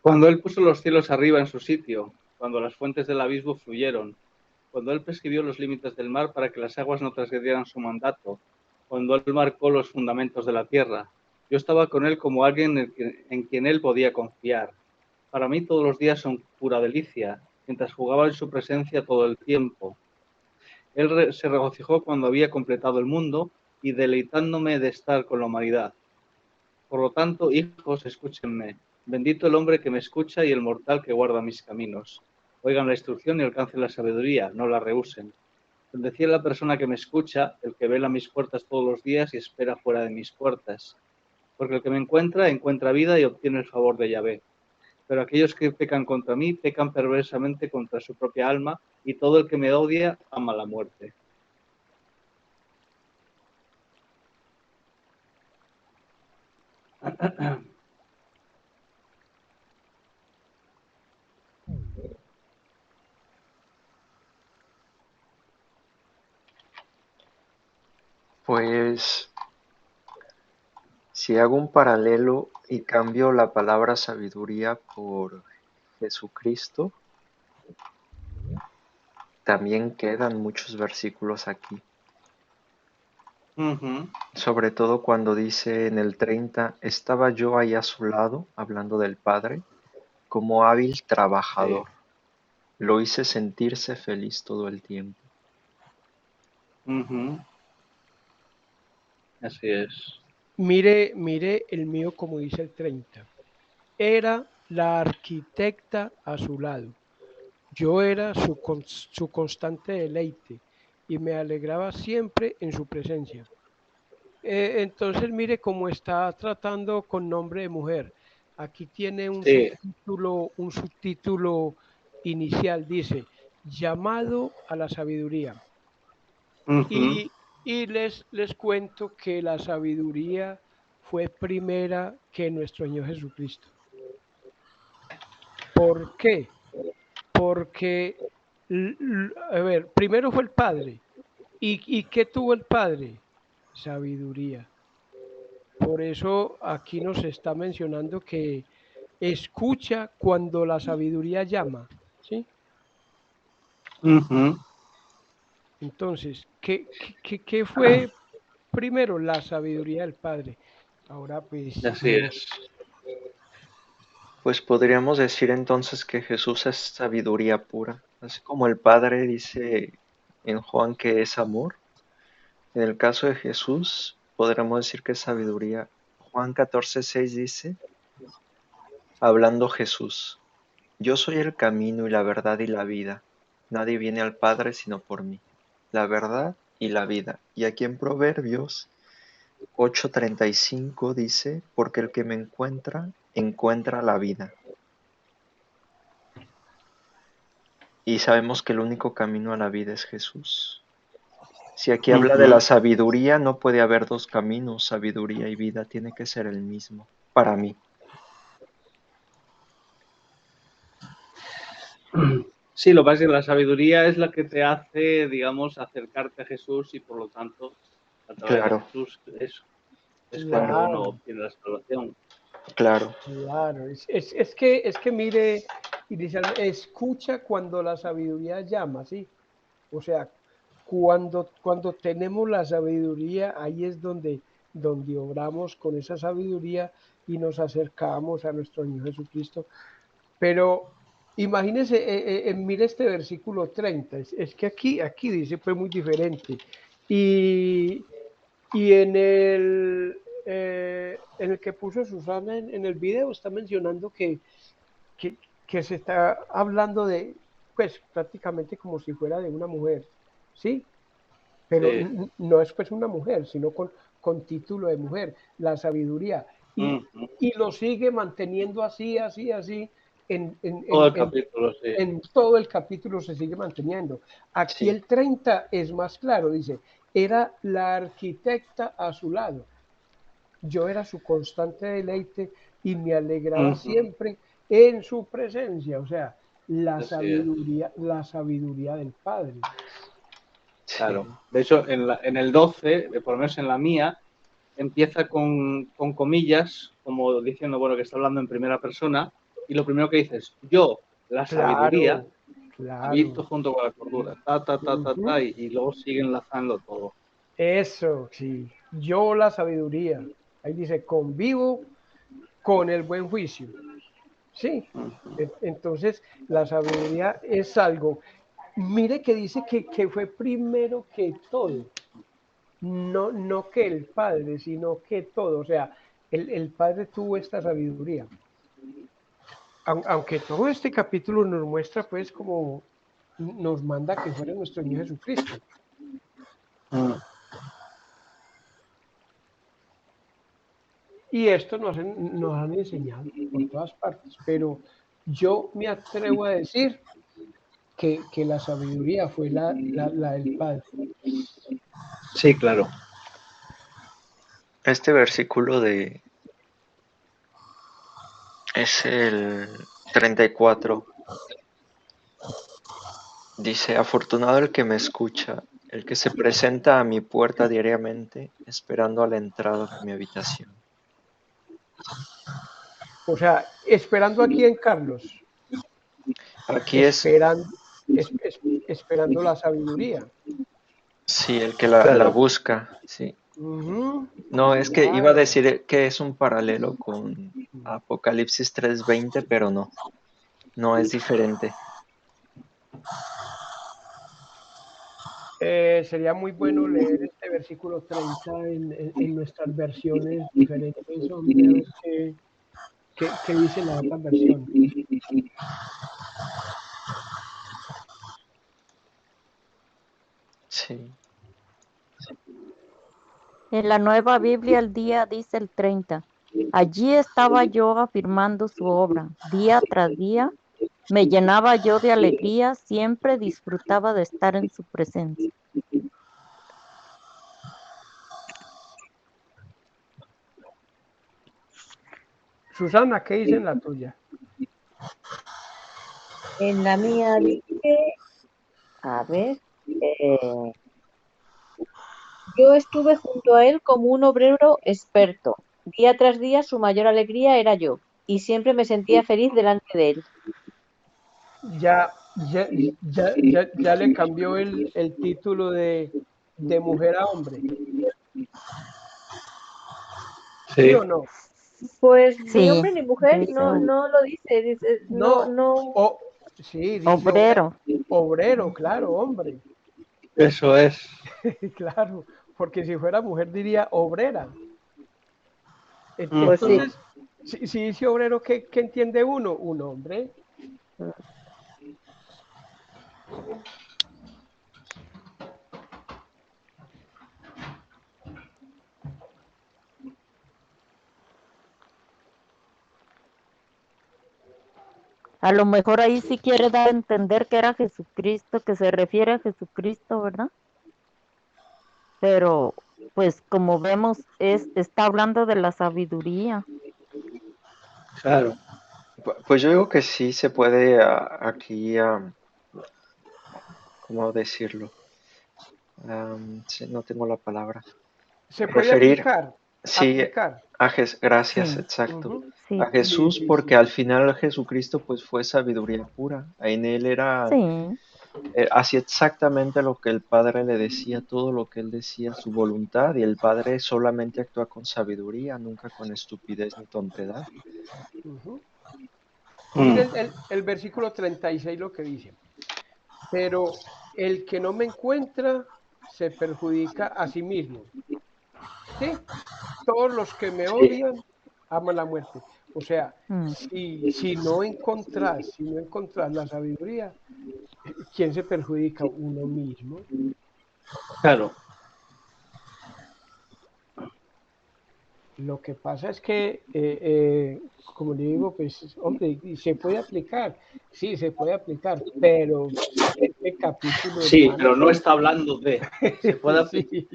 Cuando Él puso los cielos arriba en su sitio, cuando las fuentes del abismo fluyeron, cuando Él prescribió los límites del mar para que las aguas no transgredieran su mandato, cuando Él marcó los fundamentos de la tierra, yo estaba con Él como alguien en quien Él podía confiar. Para mí todos los días son pura delicia, mientras jugaba en su presencia todo el tiempo. Él se regocijó cuando había completado el mundo y deleitándome de estar con la humanidad. Por lo tanto, hijos, escúchenme. Bendito el hombre que me escucha y el mortal que guarda mis caminos. Oigan la instrucción y alcancen la sabiduría, no la rehúsen. Bendecida la persona que me escucha, el que vela mis puertas todos los días y espera fuera de mis puertas. Porque el que me encuentra, encuentra vida y obtiene el favor de Yahvé. Pero aquellos que pecan contra mí, pecan perversamente contra su propia alma, y todo el que me odia ama la muerte. Pues si hago un paralelo y cambio la palabra sabiduría por Jesucristo, también quedan muchos versículos aquí. Sobre todo cuando dice en el 30, estaba yo ahí a su lado, hablando del Padre, como hábil trabajador. Sí. Lo hice sentirse feliz todo el tiempo. Así es. Mire el mío como dice el 30. Era la arquitecta a su lado. Yo era su constante deleite y me alegraba siempre en su presencia. Entonces mire cómo está tratando con nombre de mujer. Aquí tiene Sí. un subtítulo inicial, dice, llamado a la sabiduría. Y les cuento que la sabiduría fue primera que nuestro Señor Jesucristo. ¿Por qué? Porque, a ver, primero fue el Padre. ¿Y qué tuvo el Padre? Sabiduría. Por eso aquí nos está mencionando que escucha cuando la sabiduría llama, ¿sí? Entonces, ¿qué fue primero? La sabiduría del Padre. Ahora, pues, así es. Pues podríamos decir entonces que Jesús es sabiduría pura, así como el Padre dice en Juan que es amor. En el caso de Jesús, podríamos decir que es sabiduría. Juan 14:6 dice, hablando Jesús, yo soy el camino y la verdad y la vida. Nadie viene al Padre sino por mí. La verdad y la vida. Y aquí en Proverbios 8:35 dice, porque el que me encuentra, encuentra la vida. Y sabemos que el único camino a la vida es Jesús. Si aquí habla de la sabiduría, no puede haber dos caminos, sabiduría y vida, tiene que ser el mismo, para mí. Sí, lo que pasa es que la sabiduría es la que te hace, digamos, acercarte a Jesús y por lo tanto, a través de Claro, Jesús, es cuando claro, uno Claro, obtiene la salvación. claro, claro. Es que mire, inicialmente, escucha cuando la sabiduría llama, ¿sí? O sea, cuando tenemos la sabiduría, ahí es donde obramos con esa sabiduría y nos acercamos a nuestro Señor Jesucristo. Pero imagínense, mire este versículo 30, es que aquí dice pues muy diferente. Y, y en el que puso Susana en el video está mencionando que, que se está hablando de, pues prácticamente como si fuera de una mujer, ¿sí? Pero Sí. no es pues una mujer, sino con título de mujer, la sabiduría. Y lo sigue manteniendo así, así, así, en, en, Todo en, el en, capítulo, sí. en todo el capítulo se sigue manteniendo. Aquí sí. el 30 es más claro, dice, era la arquitecta a su lado. Yo era su constante deleite y me alegraba siempre en su presencia. O sea, Así es. la sabiduría del Padre. Claro. Sí. De hecho, en el 12, por lo menos en la mía, empieza con comillas, como diciendo, bueno, que está hablando en primera persona, y lo primero que dice es, yo, la sabiduría, Claro, claro. habito junto con la cordura, Ujú. y luego sigue enlazando todo. Eso, sí. Yo la sabiduría. Ahí dice, convivo con el buen juicio. Sí. Entonces, la sabiduría es algo. Mire que dice que fue primero que todo. No, no que el Padre, sino que todo. O sea, el Padre tuvo esta sabiduría. Aunque todo este capítulo nos muestra, pues, como nos manda que fuera nuestro Señor Jesucristo. Y esto nos han enseñado por todas partes, pero yo me atrevo a decir que la sabiduría fue la del Padre. Sí, claro. Este versículo es el 34. Dice, afortunado el que me escucha, el que se presenta a mi puerta diariamente, esperando a la entrada de mi habitación. O sea, esperando aquí en Carlos, Aquí es, esperando, esperando la sabiduría. sí, el que la Claro. busca, sí. Ujú, No, es que iba a claro. decir que es un paralelo con Apocalipsis 3:20, pero no, no es diferente. Sería muy bueno leer este versículo 30 en nuestras versiones diferentes, hombre, a ver qué dice la otra versión. Sí, En la Nueva Biblia el día dice el 30. Allí estaba yo afirmando su obra. Día tras día me llenaba yo de alegría, siempre disfrutaba de estar en su presencia. Susana, ¿qué dice en la tuya? En la mía dice, a ver, eh, yo estuve junto a él como un obrero experto. Día tras día su mayor alegría era yo, y siempre me sentía feliz delante de él. Ya, ya le cambió el título de mujer a hombre, ¿sí Sí. o no? Pues ni Sí, hombre ni mujer, dice no, no lo dice, dice, no, No, no, sí, dice obrero. obrero, claro, hombre, Eso es. claro, porque si fuera mujer diría obrera. pues sí. Entonces, si dice obrero, ¿qué entiende uno? Un hombre. A lo mejor ahí sí quiere dar a entender que era Jesucristo, que se refiere a Jesucristo, ¿verdad? Pero, pues como vemos, está hablando de la sabiduría. Claro. Pues yo digo que sí se puede aquí, ¿cómo decirlo? Sí, no tengo la palabra. Se puede Referir, aplicar, sí, aplicar. gracias, Sí, exacto. Ujú. A sí, Sí, Jesús, sí, porque sí. al final Jesucristo pues fue sabiduría pura. En él era, sí. hacía exactamente lo que el Padre le decía, todo lo que él decía, su voluntad, y el Padre solamente actúa con sabiduría, nunca con estupidez ni tontedad. Ujú. Mm, Mire el versículo 36 lo que dice. Pero el que no me encuentra se perjudica a sí mismo. ¿Sí? Todos los que me sí, odian aman la muerte. O sea, Mm. si no encontrás la sabiduría, ¿quién se perjudica? Uno mismo. claro. Lo que pasa es que, como le digo, pues, hombre, y se puede aplicar, sí, se puede aplicar, pero este capítulo, Sí, hermano, pero no está hablando de. Se puede, sí,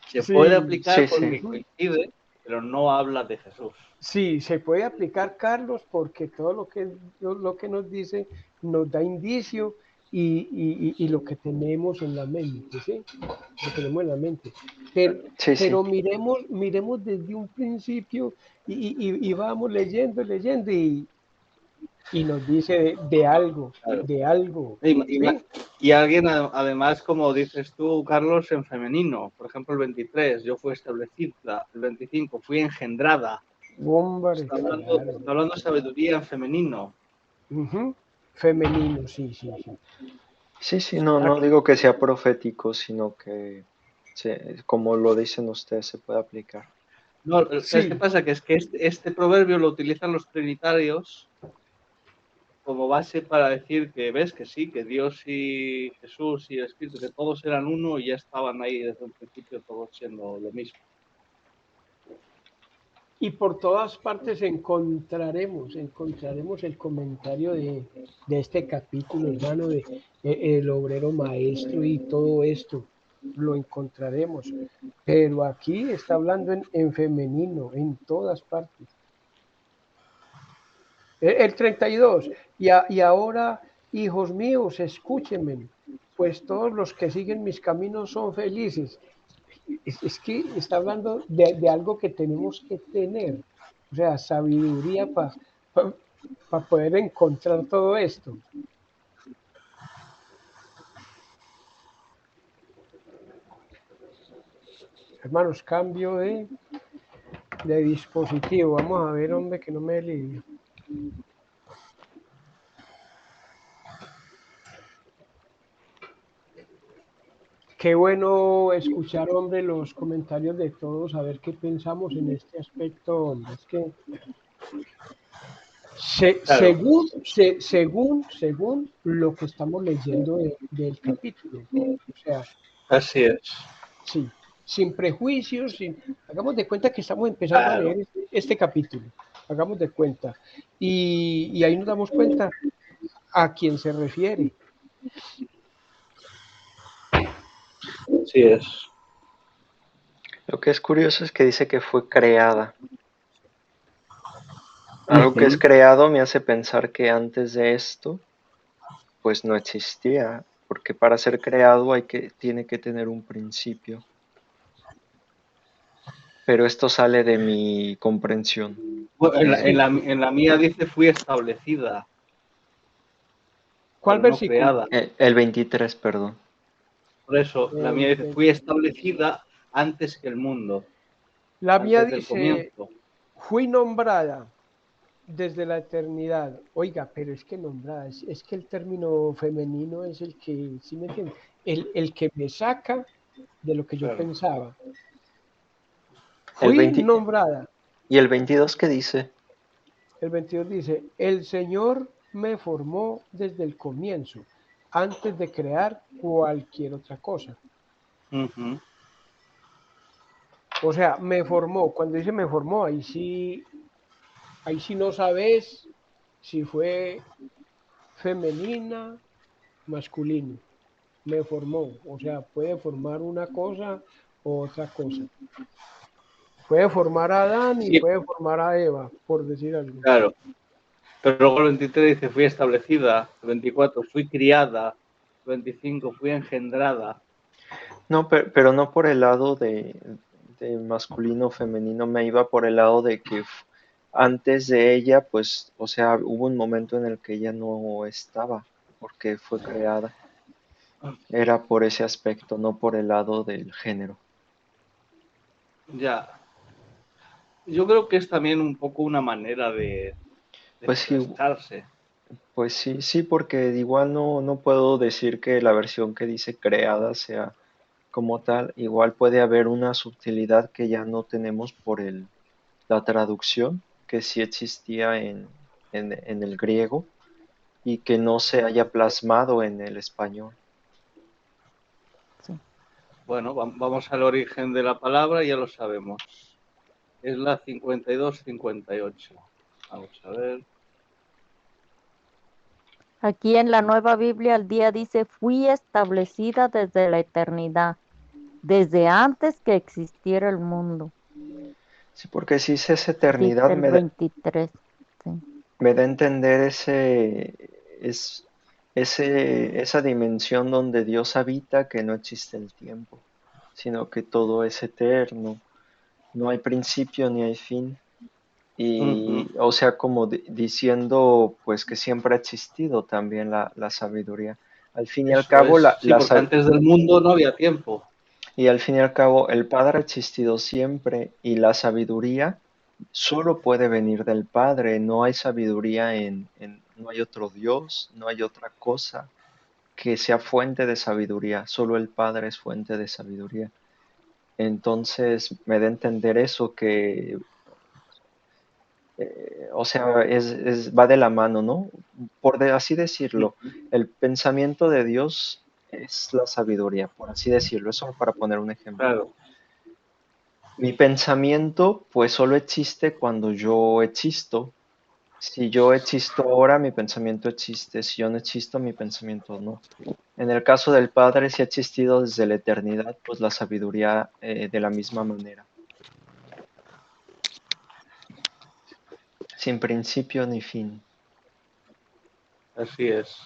se puede sí, aplicar Sí, sí. porque ujú. coincide, pero no habla de Jesús. Sí, se puede aplicar, Carlos, porque todo lo que nos dice nos da indicio y lo que tenemos en la mente, ¿sí? Lo tenemos en la mente. Pero, Sí, sí. pero miremos desde un principio y vamos leyendo y nos dice Claro. de algo, Y, ¿sí? y alguien, además, como dices tú, Carlos, en femenino. Por ejemplo, el 23, yo fui establecida. El 25, fui engendrada. Hombre, claro. Está hablando de sabiduría en femenino. Ujú. Femenino, sí, sí, sí. Sí, sí, no, no Aquí- digo que sea profético, sino que, como lo dicen ustedes, se puede aplicar. No, ¿sabes qué sí, pasa? Que es que este proverbio lo utilizan los trinitarios como base para decir que ves que sí, que Dios y Jesús y el Espíritu, que todos eran uno y ya estaban ahí desde un principio todos siendo lo mismo. y por todas partes encontraremos el comentario de este capítulo, hermano, de el obrero maestro y todo esto, lo encontraremos. Pero aquí está hablando en femenino, en todas partes. El 32, y ahora, hijos míos, escúchenme, pues todos los que siguen mis caminos son felices. Es que está hablando de algo que tenemos que tener, o sea, sabiduría para poder encontrar todo esto. Hermanos, cambio de dispositivo. Vamos a ver, hombre, que no me lidio. Qué bueno escuchar, hombre, los comentarios de todos, a ver qué pensamos en este aspecto, hombre. Es que Claro, según lo que estamos leyendo del capítulo. O sea, así es. sí, sin prejuicios, hagamos de cuenta que estamos empezando a Claro, leer este capítulo, hagamos de cuenta. Y ahí nos damos cuenta a quién se refiere. así es. Lo que es curioso es que dice que fue creada. Algo que es Ujú. creado me hace pensar que antes de esto, pues no existía, porque para ser creado tiene que tener un principio. Pero esto sale de mi comprensión. Bueno, Sí, sí. en la mía dice fui establecida, ¿Cuál pero no versículo? creada. El 23, perdón. Por eso, la mía dice fui establecida antes que el mundo, La mía antes del dice, comienzo. fui nombrada desde la eternidad. Oiga, pero es que nombrada, es que el término femenino es el que, ¿sí me entiende? El que me saca de lo que yo Claro. pensaba. El Fui 20 nombrada. ¿Y el 22 qué dice? El 22 dice, el Señor me formó desde el comienzo, antes de crear cualquier otra cosa. Ujú. O sea, me formó. Cuando dice me formó, ahí sí no sabes si fue femenina, masculino. Me formó. O sea, puede formar una cosa o otra cosa. Puede formar a Adán y Sí, puede formar a Eva, por decir algo. claro. Pero luego el 23 dice, fui establecida. El 24, fui criada. El 25, fui engendrada. No, pero no por el lado de masculino o femenino, me iba por el lado de que antes de ella, pues, o sea, hubo un momento en el que ella no estaba, porque fue creada. Era por ese aspecto, no por el lado del género. Ya. Yo creo que es también un poco una manera de Pues sí, expresarse. pues sí, sí, porque igual no puedo decir que la versión que dice creada sea como tal. Igual puede haber una sutilidad que ya no tenemos por la traducción, que sí existía en el griego y que no se haya plasmado en el español. Sí. Bueno, vamos al origen de la palabra, ya lo sabemos. Es la 52-58. Vamos a ver. Aquí en la Nueva Biblia al día dice, fui establecida desde la eternidad, desde antes que existiera el mundo. Sí, porque si es Dice eternidad, el 23. Sí. me da a entender esa dimensión donde Dios habita, que no existe el tiempo, sino que todo es eterno, no hay principio ni hay fin. Ujú. Y, o sea, como diciendo, pues que siempre ha existido también la sabiduría. Al fin y al Eso cabo, es. Sí, porque antes del mundo no había tiempo. y al fin y al cabo, el Padre ha existido siempre y la sabiduría solo puede venir del Padre. No hay sabiduría no hay otro Dios, no hay otra cosa que sea fuente de sabiduría. Solo el Padre es fuente de sabiduría. Entonces, me da a entender eso, que o sea, va de la mano, ¿no? Así decirlo, el pensamiento de Dios es la sabiduría, por así decirlo, eso para poner un ejemplo. Claro. Mi pensamiento, pues solo existe cuando yo existo. Si yo existo ahora, mi pensamiento existe. Si yo no existo, mi pensamiento no. En el caso del Padre, si ha existido desde la eternidad, pues la sabiduría de la misma manera, sin principio ni fin. Así es.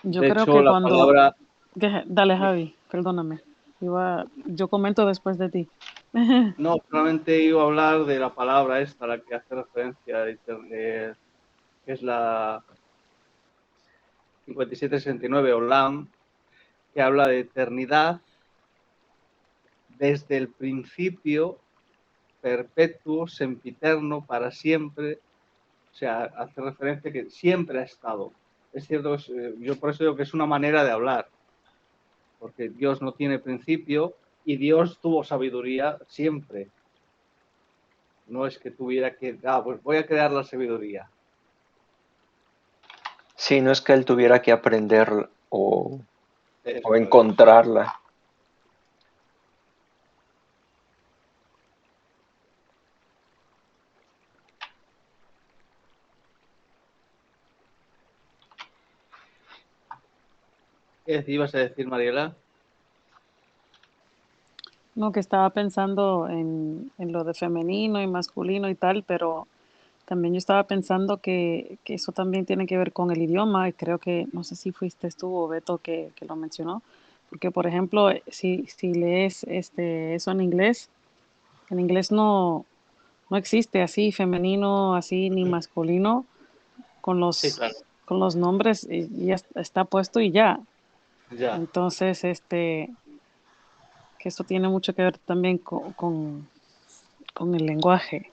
Yo De creo hecho, que la cuando... palabra, Dale, Javi, perdóname. Yo comento después de ti. no, solamente iba a hablar de la palabra esta, a la que hace referencia, que es la 5769 Olam, que habla de eternidad desde el principio, perpetuo, sempiterno, para siempre. O sea, hace referencia que siempre ha estado. Es cierto, yo por eso digo que es una manera de hablar, porque Dios no tiene principio y Dios tuvo sabiduría siempre. No es que tuviera que, pues voy a crear la sabiduría. Sí, no es que él tuviera que aprender o Eso es. encontrarla. ¿Qué ibas a decir, Mariela? No, que estaba pensando en lo de femenino y masculino y tal, pero también yo estaba pensando que eso también tiene que ver con el idioma, y creo que, no sé si fuiste tú o Beto que lo mencionó, Porque, por ejemplo, si lees eso en inglés no existe así femenino, así ni masculino con Sí, claro. los nombres, y ya está puesto y ya. Ya. Entonces, que eso tiene mucho que ver también con el lenguaje.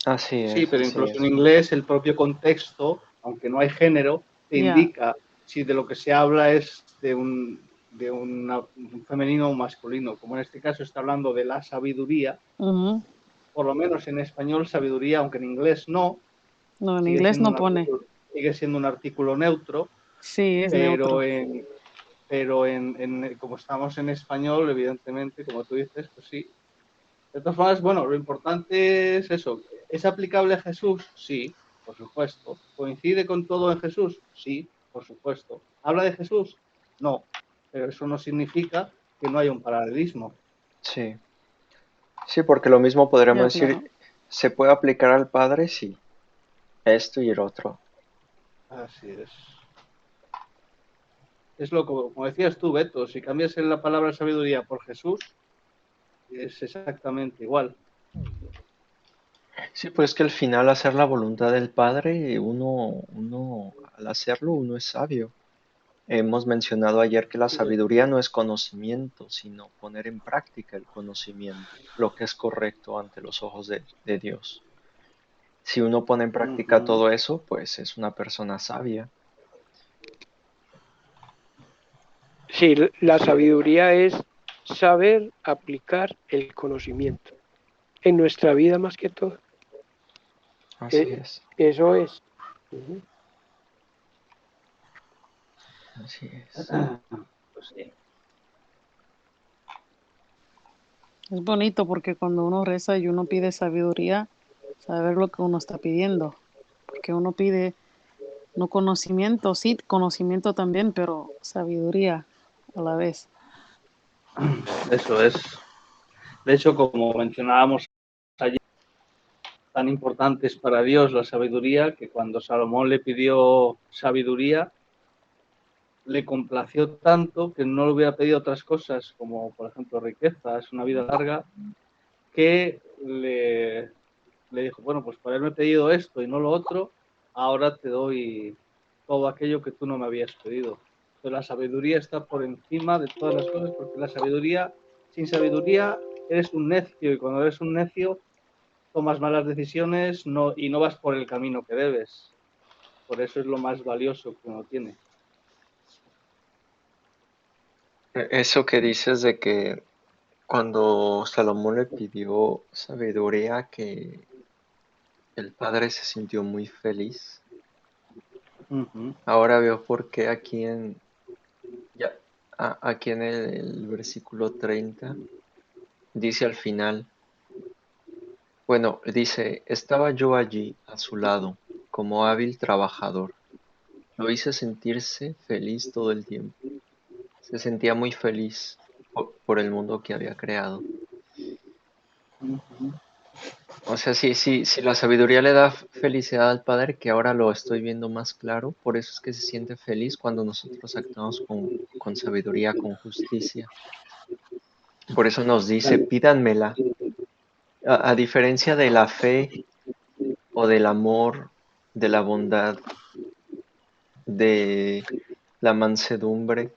Así Sí, es, pero así incluso en es. inglés el propio contexto, aunque no hay género, te Ya. indica si de lo que se habla es de un femenino o masculino. Como en este caso está hablando de la sabiduría, Ujú. por lo menos en español sabiduría, aunque en inglés no, No, en sigue inglés siendo no pone. sigue siendo un artículo neutro, Sí, es pero neutro. como estamos en español, evidentemente, como tú dices, pues sí. De todas formas, bueno, lo importante es eso. ¿Es aplicable a Jesús? Sí, por supuesto. ¿Coincide con todo en Jesús? Sí, por supuesto. ¿Habla de Jesús? No, pero eso no significa que no haya un paralelismo. Sí. Sí, porque lo mismo podríamos Ya, decir, claro. ¿se puede aplicar al Padre? Sí, esto y el otro. Así es. Es lo como decías tú, Beto, si cambias la palabra sabiduría por Jesús, es exactamente igual. Sí, pues que al final hacer la voluntad del Padre, uno al hacerlo, uno es sabio. Hemos mencionado ayer que la sabiduría no es conocimiento, sino poner en práctica el conocimiento, lo que es correcto ante los ojos de Dios. Si uno pone en práctica Uh-huh. todo eso, pues es una persona sabia. Sí, la sabiduría es saber aplicar el conocimiento en nuestra vida más que todo. Así es, Eso es. Ujú. así es. Pues sí. Es bonito porque cuando uno reza y uno pide sabiduría, saber lo que uno está pidiendo. Porque uno pide no conocimiento, sí, conocimiento también, pero sabiduría a la vez. Eso es. De hecho, como mencionábamos ayer, tan importante es para Dios la sabiduría que cuando Salomón le pidió sabiduría, le complació tanto que no le hubiera pedido otras cosas, como por ejemplo riquezas, una vida larga, que le dijo, bueno, pues por haberme pedido esto y no lo otro, ahora te doy todo aquello que tú no me habías pedido. Pero la sabiduría está por encima de todas las cosas, porque la sabiduría, sin sabiduría, eres un necio, y cuando eres un necio, tomas malas decisiones y no vas por el camino que debes. Por eso es lo más valioso que uno tiene. Eso que dices de que cuando Salomón le pidió sabiduría, que el padre se sintió muy feliz. Uh-huh. Ahora veo por qué ya, aquí en el versículo 30 dice al final, bueno, dice, estaba yo allí a su lado, como hábil trabajador. Lo hice sentirse feliz todo el tiempo. Se sentía muy feliz por el mundo que había creado. Uh-huh. O sea, si la sabiduría le da felicidad al Padre, que ahora lo estoy viendo más claro, por eso es que se siente feliz cuando nosotros actuamos con sabiduría, con justicia. Por eso nos dice, pídanmela. A diferencia de la fe o del amor, de la bondad, de la mansedumbre,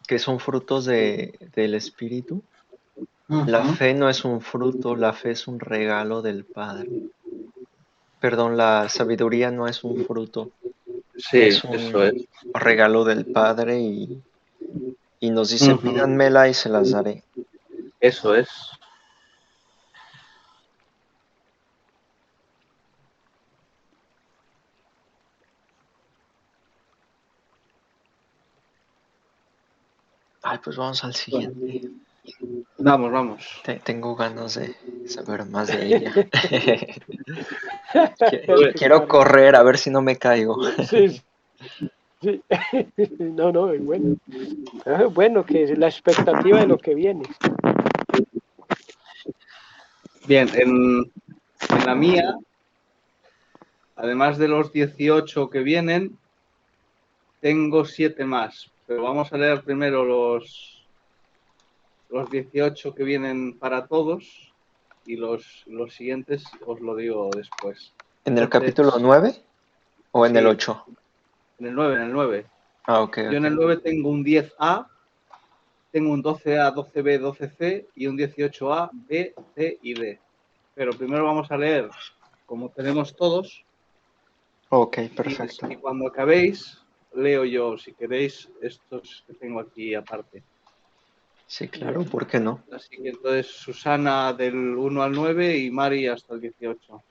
que son frutos del Espíritu, la Uh-huh. fe no es un fruto, la fe es un regalo del Padre. Perdón, la sabiduría no es un fruto, Sí, es eso un es. regalo del Padre y nos dice, Uh-huh. pídanmela y se las daré. Eso es. Ay, pues vamos al Bueno, siguiente. vamos. Tengo ganas de saber más de ella. Qué Quiero caray. correr a ver si no me caigo. Sí, sí. No, no, es bueno. Bueno, que es la expectativa de lo que viene. Bien, en la mía, además de los 18 que vienen, tengo 7 más. pero vamos a leer primero los 18 que vienen para todos y los siguientes os lo digo después. ¿En el Entonces, capítulo 9 o en el sí, 8? en el 9. Ah, ok, Yo en el ok. 9 tengo un 10A, tengo un 12A, 12B, 12C y un 18A, B, C y D. Pero primero vamos a leer como tenemos todos Ok, perfecto. y cuando acabéis leo yo, si queréis, estos que tengo aquí aparte. Sí, claro, ¿por qué no? Así que entonces Susana del 1 al 9 y Mari hasta el 18.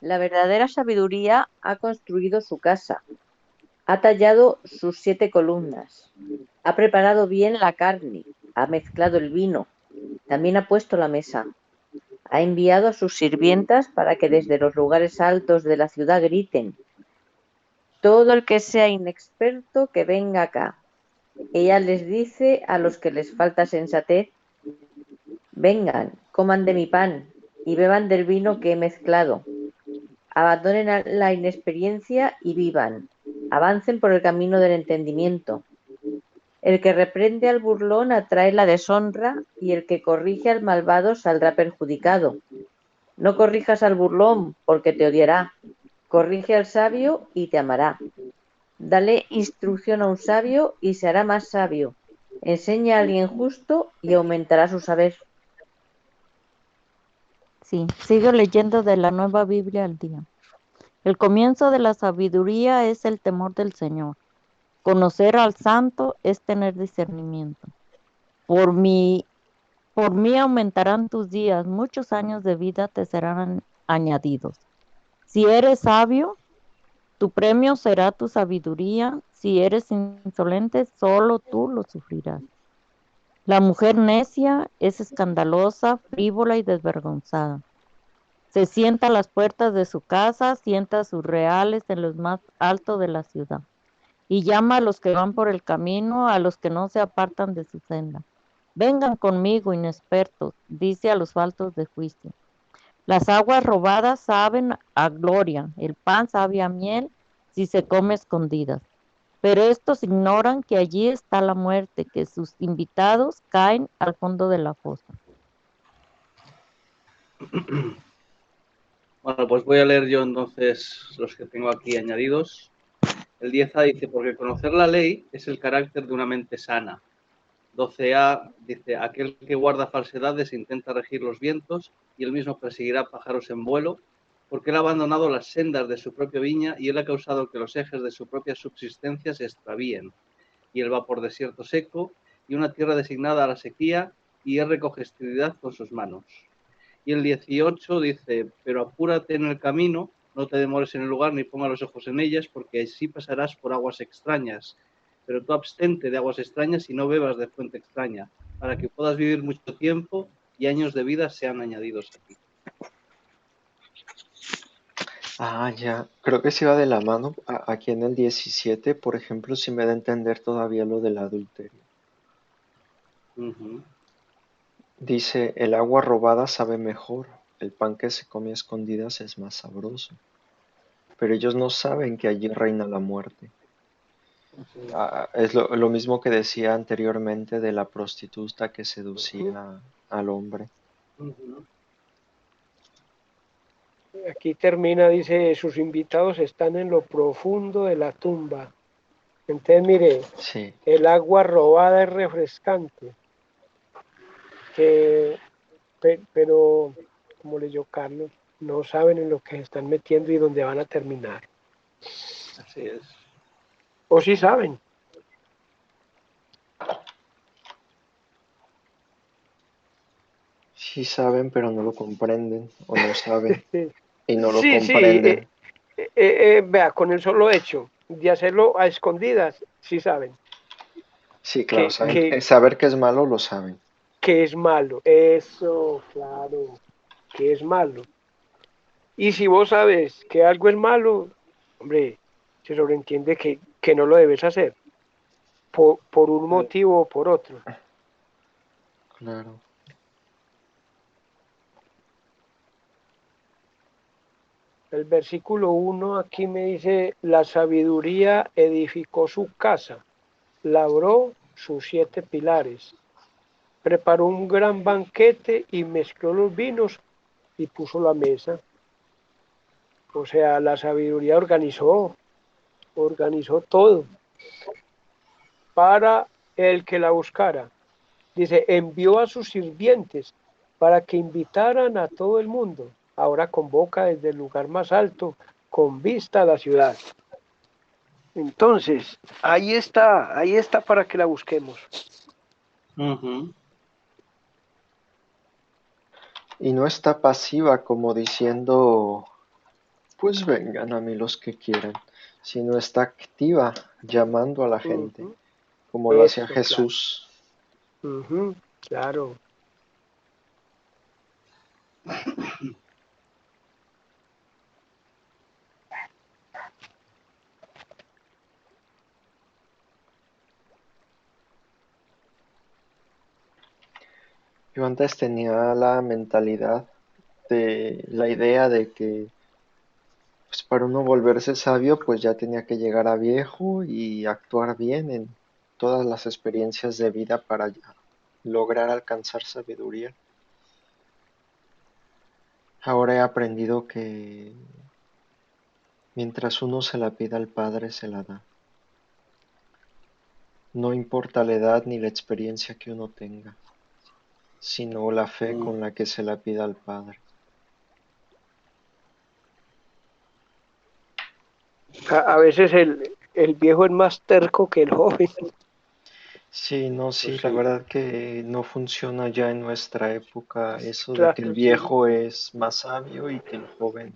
La verdadera sabiduría ha construido su casa, ha tallado sus 7 columnas, ha preparado bien la carne, ha mezclado el vino, también ha puesto la mesa, ha enviado a sus sirvientas para que desde los lugares altos de la ciudad griten: todo el que sea inexperto que venga acá. Ella les dice a los que les falta sensatez: vengan, coman de mi pan y beban del vino que he mezclado. Abandonen la inexperiencia y vivan. Avancen por el camino del entendimiento. El que reprende al burlón atrae la deshonra y el que corrige al malvado saldrá perjudicado. No corrijas al burlón porque te odiará. Corrige al sabio y te amará. Dale instrucción a un sabio y se hará más sabio. Enseña a alguien justo y aumentará su saber. Sí, sigo leyendo de la Nueva Biblia al día. El comienzo de la sabiduría es el temor del Señor. Conocer al santo es tener discernimiento. Por mí aumentarán tus días, muchos años de vida te serán añadidos. Si eres sabio, tu premio será tu sabiduría. Si eres insolente, solo tú lo sufrirás. La mujer necia es escandalosa, frívola y desvergonzada. Se sienta a las puertas de su casa, sienta a sus reales en lo más alto de la ciudad, y llama a los que van por el camino, a los que no se apartan de su senda. Vengan conmigo, inexpertos, dice a los faltos de juicio. Las aguas robadas saben a gloria, el pan sabe a miel si se come escondidas. Pero estos ignoran que allí está la muerte, que sus invitados caen al fondo de la fosa. Bueno, pues voy a leer yo entonces los que tengo aquí añadidos. El 10A dice, porque conocer la ley es el carácter de una mente sana. 12A dice, aquel que guarda falsedades intenta regir los vientos y él mismo perseguirá pájaros en vuelo, porque él ha abandonado las sendas de su propia viña y él ha causado que los ejes de su propia subsistencia se extravíen. Y él va por desierto seco y una tierra designada a la sequía y él recoge esterilidad con sus manos. Y el 18 dice, pero apúrate en el camino, no te demores en el lugar ni pongas los ojos en ellas, porque así pasarás por aguas extrañas. Pero tú abstente de aguas extrañas y no bebas de fuente extraña, para que puedas vivir mucho tiempo y años de vida sean añadidos a ti. Ah, ya. Creo que se va de la mano. Aquí en el 17, por ejemplo, si me da a entender todavía lo del adulterio. Uh-huh. Dice, el agua robada sabe mejor, el pan que se come a escondidas es más sabroso. Pero ellos no saben que allí reina la muerte. Es lo mismo que decía anteriormente de la prostituta que seducía al hombre. Uh-huh. Aquí termina, dice, sus invitados están en lo profundo de la tumba. Entonces, mire, Sí, el agua robada es refrescante, pero, como leyó Carlos, no saben en lo que se están metiendo y dónde van a terminar. Así es. O sí saben. sí saben, pero no lo comprenden, o no saben y no lo Sí, sí, comprenden. vea, con el solo hecho de hacerlo a escondidas, sí saben Sí, claro, que, saben, que, saber que es malo lo saben. que es malo. Eso, claro, que es malo. Y si vos sabes que algo es malo, hombre, se sobreentiende que no lo debes hacer, por un motivo o por otro. Claro. El versículo 1 aquí me dice, la sabiduría edificó su casa, labró sus 7 pilares, preparó un gran banquete y mezcló los vinos y puso la mesa. O sea, la sabiduría organizó todo para el que la buscara. Dice, envió a sus sirvientes para que invitaran a todo el mundo. Ahora convoca desde el lugar más alto con vista a la ciudad. Entonces, ahí está para que la busquemos. Ujú. Y no está pasiva como diciendo, pues vengan a mí los que quieran, sino está activa llamando a la gente, Ujú. como lo hacía Eso, claro. Jesús. Ujú, claro. Yo antes tenía la mentalidad de la idea de que pues para uno volverse sabio, pues ya tenía que llegar a viejo y actuar bien en todas las experiencias de vida para lograr alcanzar sabiduría. Ahora he aprendido que mientras uno se la pida al Padre, se la da. No importa la edad ni la experiencia que uno tenga, sino la fe Mm. con la que se la pida al Padre. A veces el viejo es más terco que el joven. Sí, no, Pues sí, la sí. verdad que no funciona ya en nuestra época eso de que el Claro, sí. viejo es más sabio y que el joven.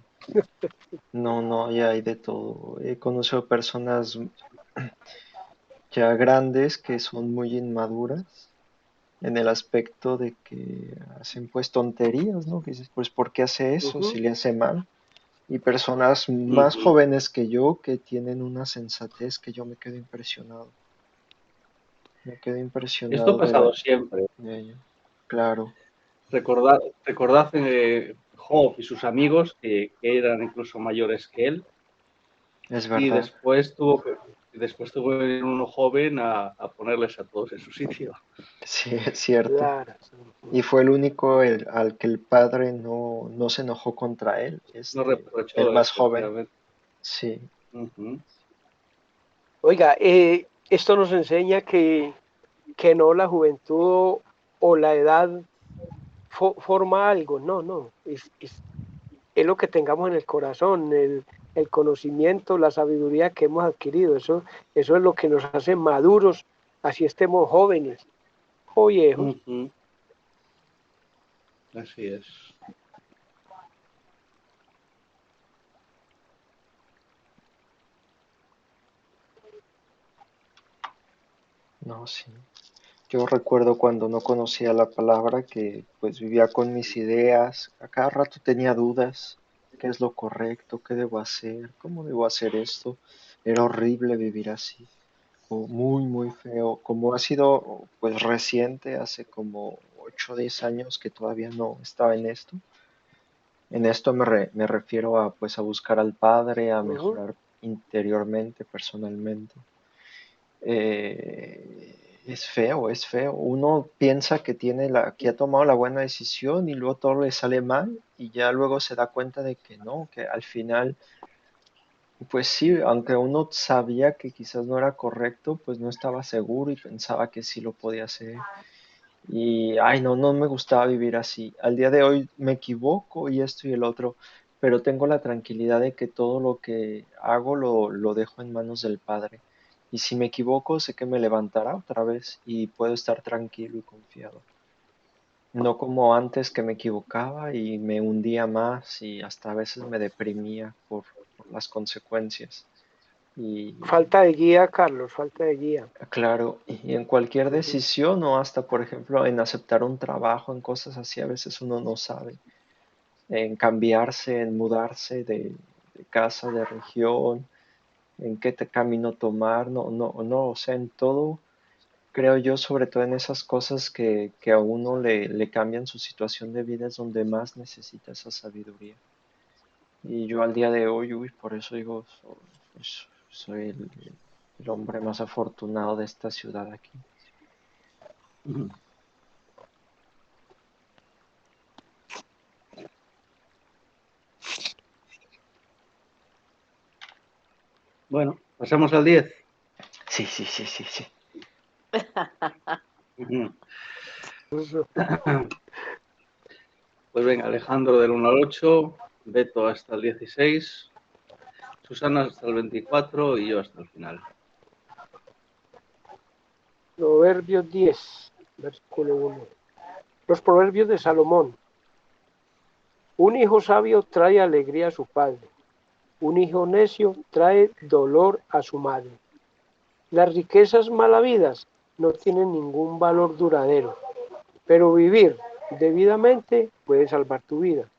No, no, ya hay de todo. He conocido personas ya grandes que son muy inmaduras en el aspecto de que hacen pues tonterías, ¿no? Que dices, pues ¿por qué hace eso si Ujú, le hace mal? Y personas más Ujú. jóvenes que yo que tienen una sensatez que yo me quedo impresionado. Me quedo Esto ha impresionado pasado siempre. de ello. Claro, Recordad Job y sus amigos que eran incluso mayores que él es y verdad. después tuvo que venir uno joven a ponerles a todos en su sitio. Sí, es cierto. claro. Y fue el único al que el padre no se enojó contra él, No el reprochó, más joven. efectivamente. Sí, Ujú. Oiga, esto nos enseña que no la juventud o la edad forma algo. No, no. Es lo que tengamos en el corazón, el conocimiento, la sabiduría que hemos adquirido. Eso es lo que nos hace maduros, así estemos jóvenes o viejos. Ujú. Así es. no, sí. Yo recuerdo cuando no conocía la palabra que pues vivía con mis ideas, a cada rato tenía dudas, qué es lo correcto, qué debo hacer, cómo debo hacer esto. Era horrible vivir así, o muy, muy feo. Como ha sido pues reciente, hace como 8 o 10 años que todavía no estaba en esto. En esto me refiero a pues a buscar al Padre, a Ujú, mejorar interiormente, personalmente. Es feo, es feo. Uno piensa que que ha tomado la buena decisión y luego todo le sale mal y ya luego se da cuenta de que no, que al final, pues sí, aunque uno sabía que quizás no era correcto, pues no estaba seguro y pensaba que sí lo podía hacer. Y, ay, no, no me gustaba vivir así. Al día de hoy me equivoco y esto y el otro, pero tengo la tranquilidad de que todo lo que hago lo dejo en manos del Padre. Y si me equivoco, sé que me levantará otra vez y puedo estar tranquilo y confiado. No como antes que me equivocaba y me hundía más y hasta a veces me deprimía por las consecuencias. Y falta de guía, Carlos, falta de guía. claro, y en cualquier Ujú. decisión o hasta, por ejemplo, en aceptar un trabajo, en cosas así, a veces uno no sabe, en cambiarse, en mudarse de casa, de región, en qué camino tomar, no, no, no, o sea, en todo, creo yo, sobre todo en esas cosas que a uno le cambian su situación de vida, es donde más necesita esa sabiduría. Y yo al día de hoy, por eso digo, soy el hombre más afortunado de esta ciudad aquí. Ujú. Bueno, pasamos al 10. Sí, sí, sí, sí, sí. Ujú. Pues venga, Alejandro del 1 al 8, Beto hasta el 16, Susana hasta el 24 y yo hasta el final. Proverbios 10, versículo 1. Los proverbios de Salomón. Un hijo sabio trae alegría a su padre. Un hijo necio trae dolor a su madre. Las riquezas mal habidas no tienen ningún valor duradero, pero vivir debidamente puede salvar tu vida.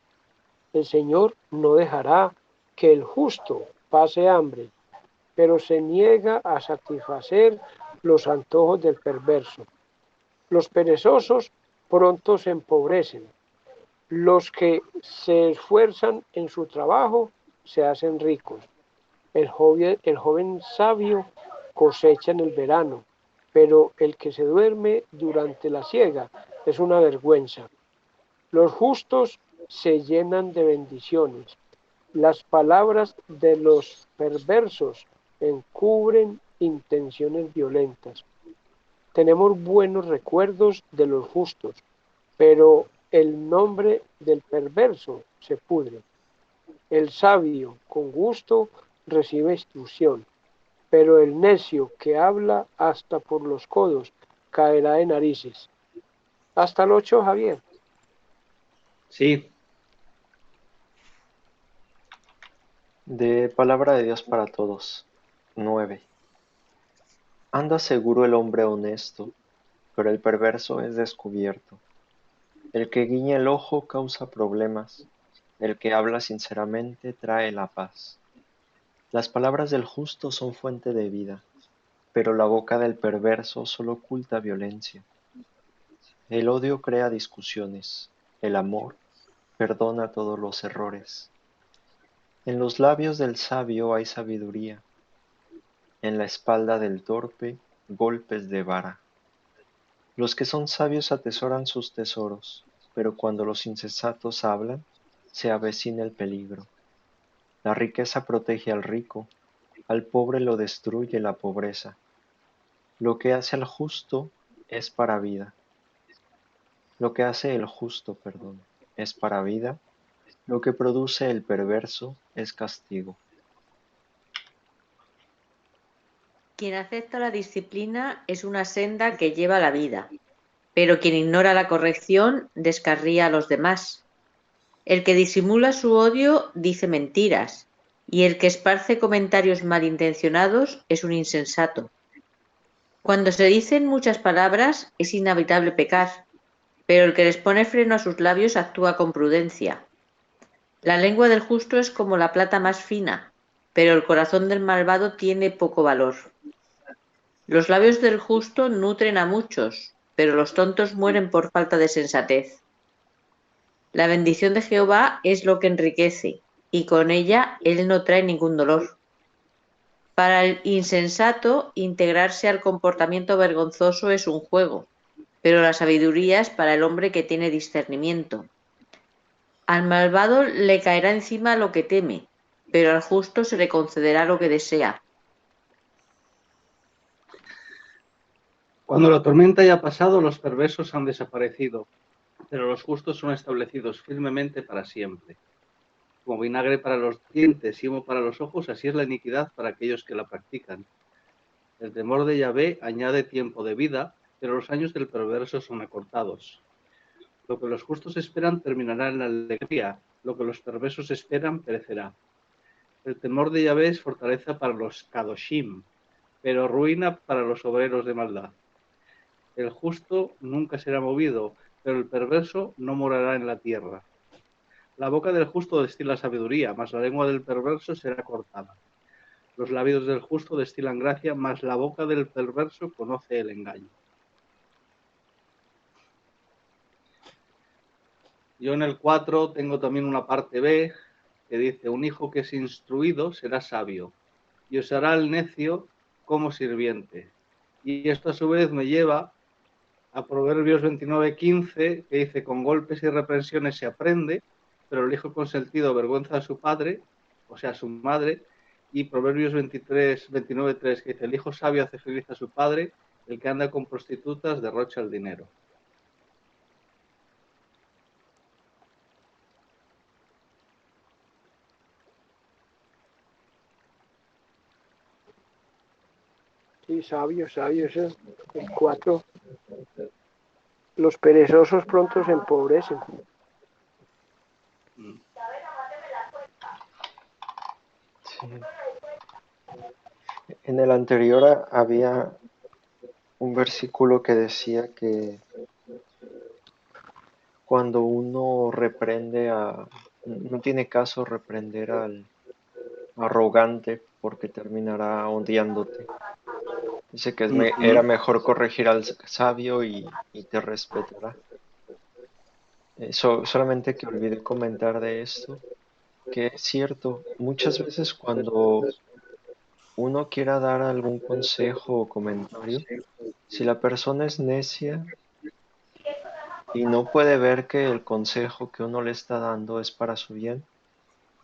El Señor no dejará que el justo pase hambre, pero se niega a satisfacer los antojos del perverso. Los perezosos pronto se empobrecen. Los que se esfuerzan en su trabajo se hacen ricos. El joven sabio cosecha en el verano, pero el que se duerme durante la siega es una vergüenza. Los justos se llenan de bendiciones. Las palabras de los perversos encubren intenciones violentas. Tenemos buenos recuerdos de los justos, pero el nombre del perverso se pudre. El sabio con gusto recibe instrucción, pero el necio que habla hasta por los codos caerá de narices. Hasta el 8, Javier. Sí, De palabra de Dios para todos. 9. Anda seguro el hombre honesto, pero el perverso es descubierto. El que guiña el ojo causa problemas, el que habla sinceramente trae la paz. Las palabras del justo son fuente de vida, pero la boca del perverso solo oculta violencia. El odio crea discusiones, el amor perdona todos los errores. En los labios del sabio hay sabiduría, en la espalda del torpe golpes de vara. Los que son sabios atesoran sus tesoros, pero cuando los insensatos hablan, se avecina el peligro. La riqueza protege al rico, al pobre lo destruye la pobreza. Lo que hace al justo es para vida. Lo que hace el justo, perdón, es para vida. Lo que produce el perverso es castigo. Quien acepta la disciplina es una senda que lleva a la vida, pero quien ignora la corrección descarría a los demás. El que disimula su odio dice mentiras, y el que esparce comentarios malintencionados es un insensato. Cuando se dicen muchas palabras es inevitable pecar, pero el que les pone freno a sus labios actúa con prudencia. La lengua del justo es como la plata más fina, pero el corazón del malvado tiene poco valor. Los labios del justo nutren a muchos, pero los tontos mueren por falta de sensatez. La bendición de Jehová es lo que enriquece, y con ella él no trae ningún dolor. Para el insensato, integrarse al comportamiento vergonzoso es un juego, pero la sabiduría es para el hombre que tiene discernimiento. Al malvado le caerá encima lo que teme, pero al justo se le concederá lo que desea. cuando la tormenta haya pasado, los perversos han desaparecido, pero los justos son establecidos firmemente para siempre. Como vinagre para los dientes y humo para los ojos, así es la iniquidad para aquellos que la practican. El temor de Yahvé añade tiempo de vida, pero los años del perverso son acortados. Lo que los justos esperan terminará en la alegría, lo que los perversos esperan perecerá. El temor de Yahvé es fortaleza para los kadoshim, pero ruina para los obreros de maldad. El justo nunca será movido, pero el perverso no morará en la tierra. La boca del justo destila sabiduría, mas la lengua del perverso será cortada. Los labios del justo destilan gracia, mas la boca del perverso conoce el engaño. Yo en el 4 tengo también una parte B, que dice: un hijo que es instruido será sabio y usará al necio como sirviente. Y esto a su vez me lleva a Proverbios 29:15, que dice: con golpes y reprensiones se aprende, pero el hijo consentido avergüenza a su padre, o sea, a su madre. Y Proverbios 29:3, que dice: el hijo sabio hace feliz a su padre, el que anda con prostitutas derrocha el dinero. Sí, sabio, ese. El 4. Los perezosos pronto se empobrecen. Sí. En el anterior había un versículo que decía que cuando uno no tiene caso reprender al arrogante porque terminará odiándote. Dice que era mejor corregir al sabio y te respetará. Solamente que olvidé comentar de esto, que es cierto, muchas veces cuando uno quiera dar algún consejo o comentario, si la persona es necia y no puede ver que el consejo que uno le está dando es para su bien,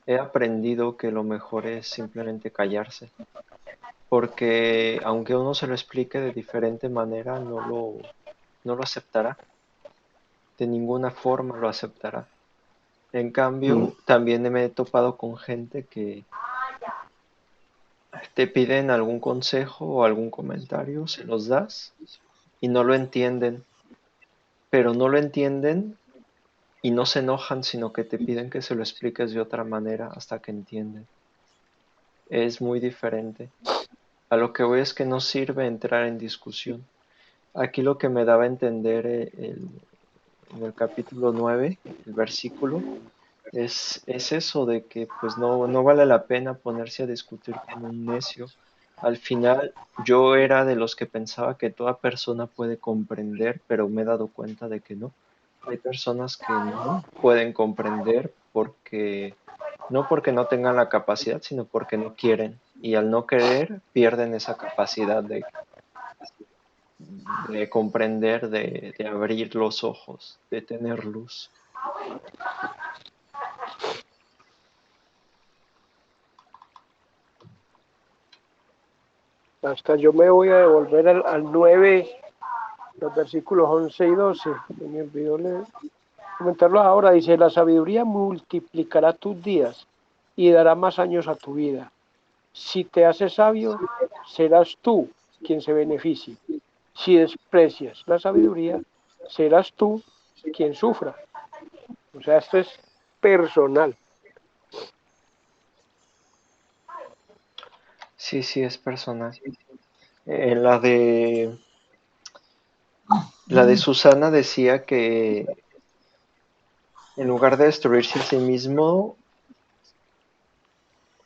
he aprendido que lo mejor es simplemente callarse, porque aunque uno se lo explique de diferente manera, no lo aceptará, de ninguna forma lo aceptará. En cambio, también me he topado con gente que te piden algún consejo o algún comentario, se los das y no lo entienden, pero no lo entienden y no se enojan, sino que te piden que se lo expliques de otra manera hasta que entienden. Es muy diferente. A lo que voy es que no sirve entrar en discusión. Aquí lo que me daba a entender en el capítulo 9, el versículo, es eso de que pues no vale la pena ponerse a discutir con un necio. Al final yo era de los que pensaba que toda persona puede comprender, pero me he dado cuenta de que no. Hay personas que no pueden comprender no porque no tengan la capacidad, sino porque no quieren. Y al no querer, pierden esa capacidad de comprender, de abrir los ojos, de tener luz. Hasta yo me voy a devolver al 9, los versículos 11 y 12. Me olvidó comentarlos ahora. Dice: la sabiduría multiplicará tus días y dará más años a tu vida. Si te haces sabio, serás tú quien se beneficie. Si desprecias la sabiduría, serás tú quien sufra. O sea, esto es personal. Sí, es personal. La de Susana decía que en lugar de destruirse a sí mismo,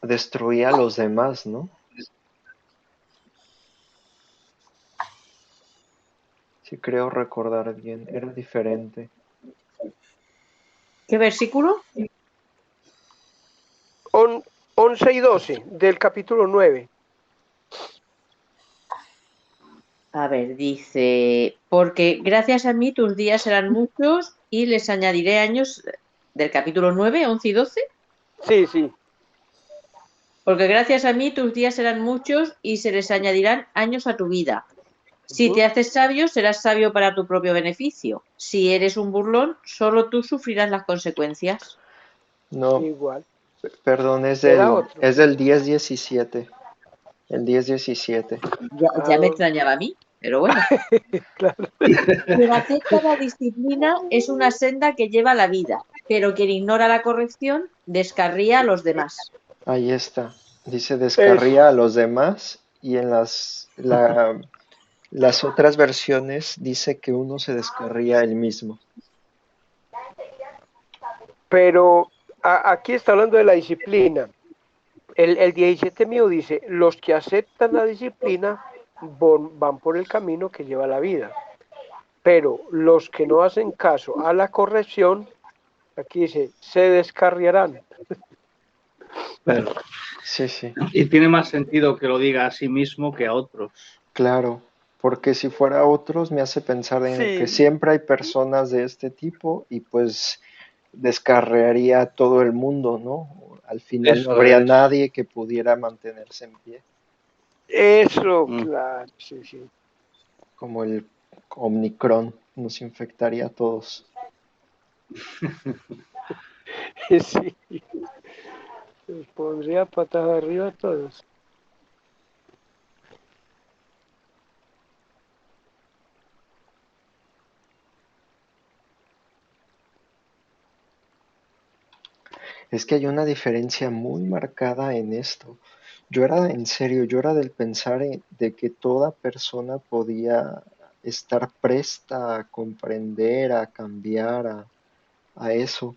destruía a los demás, ¿no? Sí, creo recordar bien, era diferente. ¿Qué versículo? 11 y 12 del capítulo 9. A ver, dice, porque gracias a mí tus días serán muchos y les añadiré años del capítulo 9, 11 y 12. Sí. Porque gracias a mí tus días serán muchos y se les añadirán años a tu vida. Si te haces sabio, serás sabio para tu propio beneficio. Si eres un burlón, solo tú sufrirás las consecuencias. No, Igual. perdón, es Era otro. del 10:17. El 10:17. Ya me extrañaba a mí, pero bueno. Claro. Quien acepta la disciplina es una senda que lleva a la vida, pero quien ignora la corrección descarría a los demás. Ahí está. Dice descarría a los demás y en las otras versiones dice que uno se descarría a él mismo. Pero aquí está hablando de la disciplina. El 17 mío dice: los que aceptan la disciplina van por el camino que lleva a la vida. Pero los que no hacen caso a la corrección, aquí dice, se descarriarán. Claro. Sí, sí, Y tiene más sentido que lo diga a sí mismo que a otros. claro. Porque si fuera otros, me hace pensar en que Sí. siempre hay personas de este tipo y pues descarriaría a todo el mundo, ¿no? Al final no Eso habría es. nadie que pudiera mantenerse en pie, Eso, Mm. claro, sí, sí. como el Omicron nos infectaría a todos. Sí, nos pondría patas arriba a todos. Es que hay una diferencia muy marcada en esto. Yo era, en serio, yo era del pensar de que toda persona podía estar presta a comprender, a cambiar, a eso,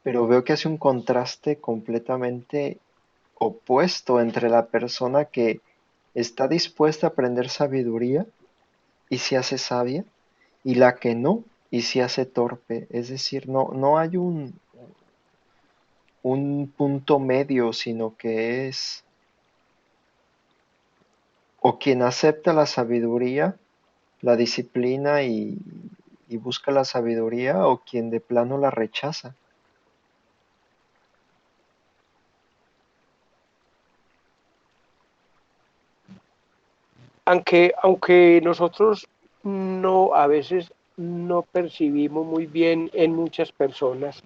pero veo que hace un contraste completamente opuesto entre la persona que está dispuesta a aprender sabiduría y se hace sabia y la que no y se hace torpe. Es decir, no hay un punto medio, sino que es o quien acepta la sabiduría, la disciplina y busca la sabiduría, o quien de plano la rechaza. Aunque nosotros no, a veces no percibimos muy bien en muchas personas,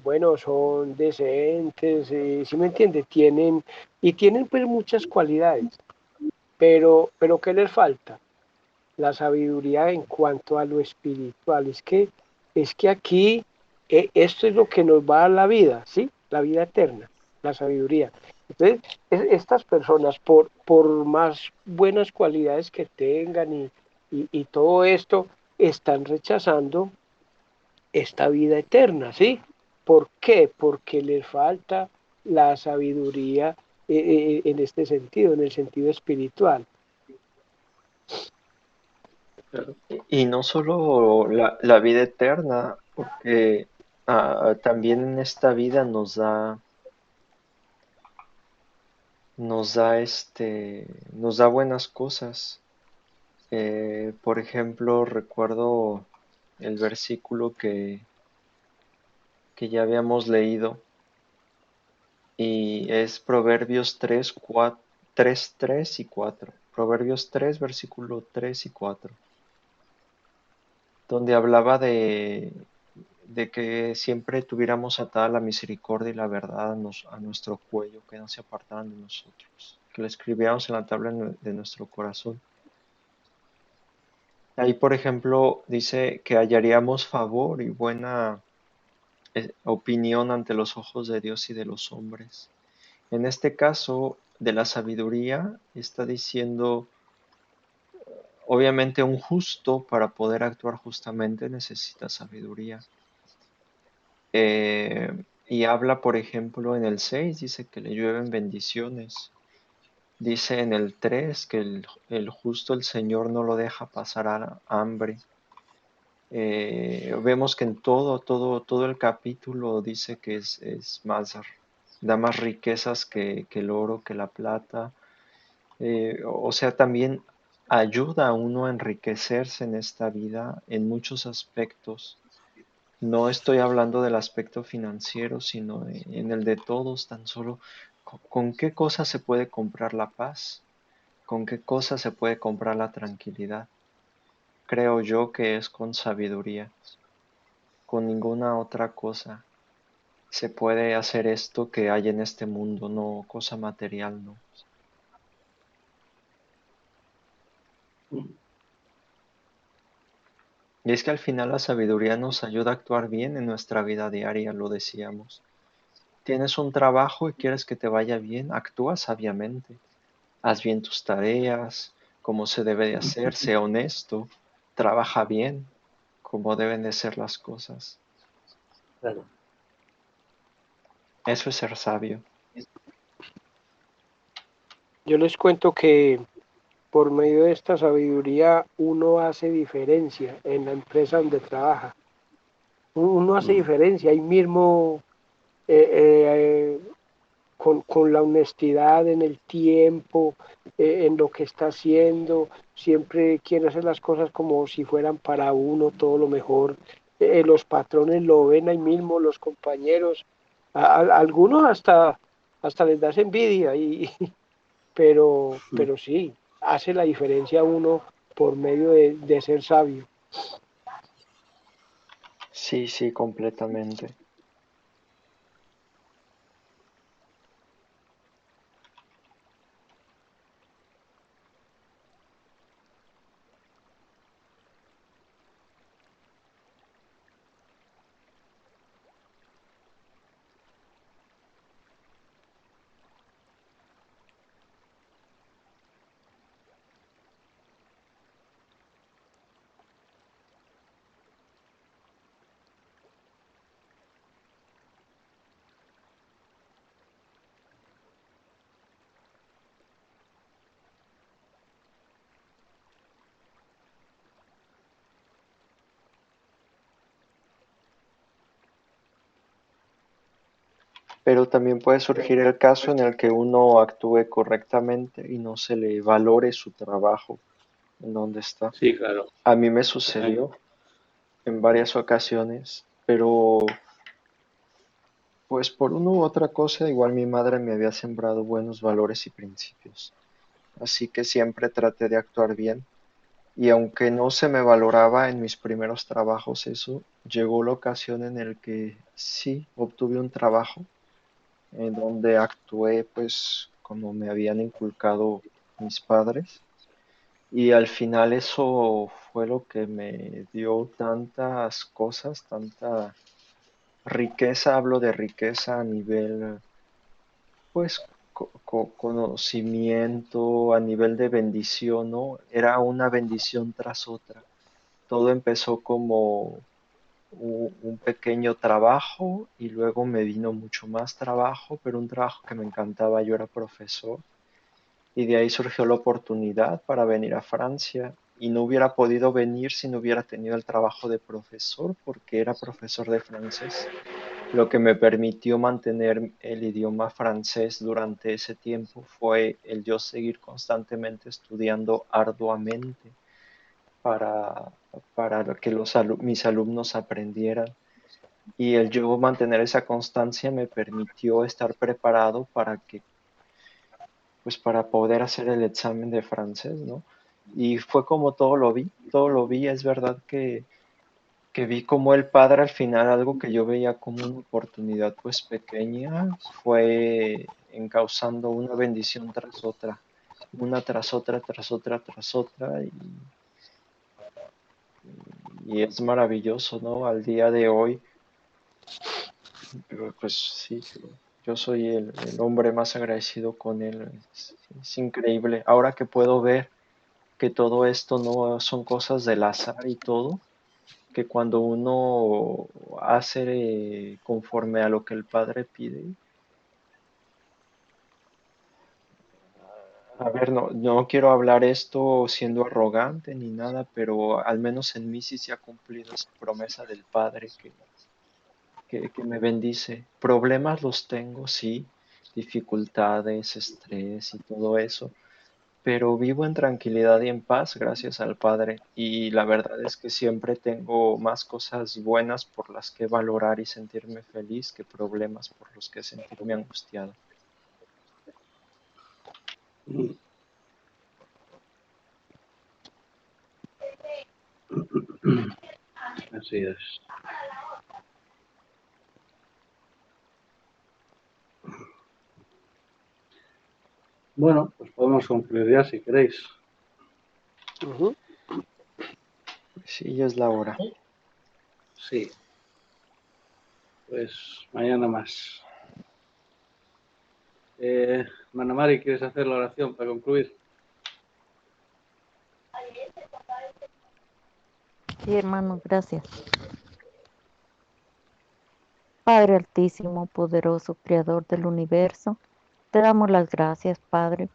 bueno, son decentes, ¿sí me entiende? Tienen pues muchas cualidades, pero ¿qué les falta? La sabiduría en cuanto a lo espiritual. Es que aquí esto es lo que nos va a dar la vida, ¿sí? La vida eterna, la sabiduría. Entonces, estas personas, por más buenas cualidades que tengan y todo esto, están rechazando esta vida eterna, ¿sí? ¿Por qué? Porque les falta la sabiduría en este sentido, en el sentido espiritual. Claro. Y no solo la vida eterna, porque también en esta vida nos da buenas cosas. Por ejemplo, recuerdo el versículo que ya habíamos leído y es Proverbios 3 y 4. Proverbios 3 versículo 3 y 4, donde hablaba de que siempre tuviéramos atada la misericordia y la verdad a nuestro cuello, que no se apartaran de nosotros, que lo escribiéramos en la tabla de nuestro corazón. Ahí, por ejemplo, dice que hallaríamos favor y buena opinión ante los ojos de Dios y de los hombres. En este caso, de la sabiduría, está diciendo, obviamente un justo para poder actuar justamente necesita sabiduría. Y habla, por ejemplo, en el 6 dice que le llueven bendiciones. Dice en el 3 que el justo el Señor no lo deja pasar hambre. Vemos que en todo el capítulo dice que es más, da más riquezas que el oro, que la plata. O sea, también ayuda a uno a enriquecerse en esta vida en muchos aspectos. No estoy hablando del aspecto financiero, sino en el de todos, tan solo con qué cosa se puede comprar la paz, con qué cosa se puede comprar la tranquilidad. Creo yo que es con sabiduría, con ninguna otra cosa se puede hacer esto que hay en este mundo, no cosa material, no. Mm. Y es que al final la sabiduría nos ayuda a actuar bien en nuestra vida diaria, lo decíamos. Tienes un trabajo y quieres que te vaya bien, actúa sabiamente. Haz bien tus tareas, como se debe de hacer, sé honesto, trabaja bien, como deben de ser las cosas. Claro. Eso es ser sabio. Yo les cuento que por medio de esta sabiduría uno hace diferencia en la empresa donde trabaja. Uno hace Mm. diferencia ahí mismo eh, con la honestidad en el tiempo, en lo que está haciendo, siempre quiere hacer las cosas como si fueran para uno todo lo mejor. Los patrones lo ven ahí mismo, los compañeros, algunos hasta les das envidia, pero sí, hace la diferencia uno por medio de ser sabio. Sí, sí, completamente. Pero también puede surgir el caso en el que uno actúe correctamente y no se le valore su trabajo en donde está. Sí, claro. A mí me sucedió en varias ocasiones, pero pues por una u otra cosa, igual mi madre me había sembrado buenos valores y principios. Así que siempre traté de actuar bien. Y aunque no se me valoraba en mis primeros trabajos eso, llegó la ocasión en el que sí obtuve un trabajo en donde actué pues como me habían inculcado mis padres. Y al final eso fue lo que me dio tantas cosas, tanta riqueza, hablo de riqueza a nivel pues conocimiento, a nivel de bendición, ¿no? Era una bendición tras otra. Todo empezó como un pequeño trabajo y luego me vino mucho más trabajo, pero un trabajo que me encantaba. Yo era profesor y de ahí surgió la oportunidad para venir a Francia y no hubiera podido venir si no hubiera tenido el trabajo de profesor porque era profesor de francés, lo que me permitió mantener el idioma francés durante ese tiempo fue el yo seguir constantemente estudiando arduamente para, para que mis alumnos aprendieran. Y el yo mantener esa constancia me permitió estar preparado para que, pues para poder hacer el examen de francés, ¿no? Y fue como todo lo vi, es verdad que vi como el padre al final, algo que yo veía como una oportunidad pues pequeña, fue encauzando una bendición tras otra, una tras otra, tras otra, tras otra, y es maravilloso, ¿no? Al día de hoy, pues sí, yo soy el hombre más agradecido con él, es increíble. Ahora que puedo ver que todo esto no son cosas del azar y todo, que cuando uno hace conforme a lo que el Padre pide, a ver, no quiero hablar esto siendo arrogante ni nada, pero al menos en mí sí se ha cumplido esa promesa del Padre que me bendice. Problemas los tengo, sí, dificultades, estrés y todo eso, pero vivo en tranquilidad y en paz gracias al Padre. Y la verdad es que siempre tengo más cosas buenas por las que valorar y sentirme feliz que problemas por los que sentirme angustiado. Así es. Bueno, pues podemos concluir ya si queréis. Ujú. Sí, ya es la hora. Sí, pues mañana más. Hermana Mari, ¿quieres hacer la oración para concluir? Sí, hermano, gracias. Padre Altísimo, poderoso, Creador del universo, te damos las gracias, Padre,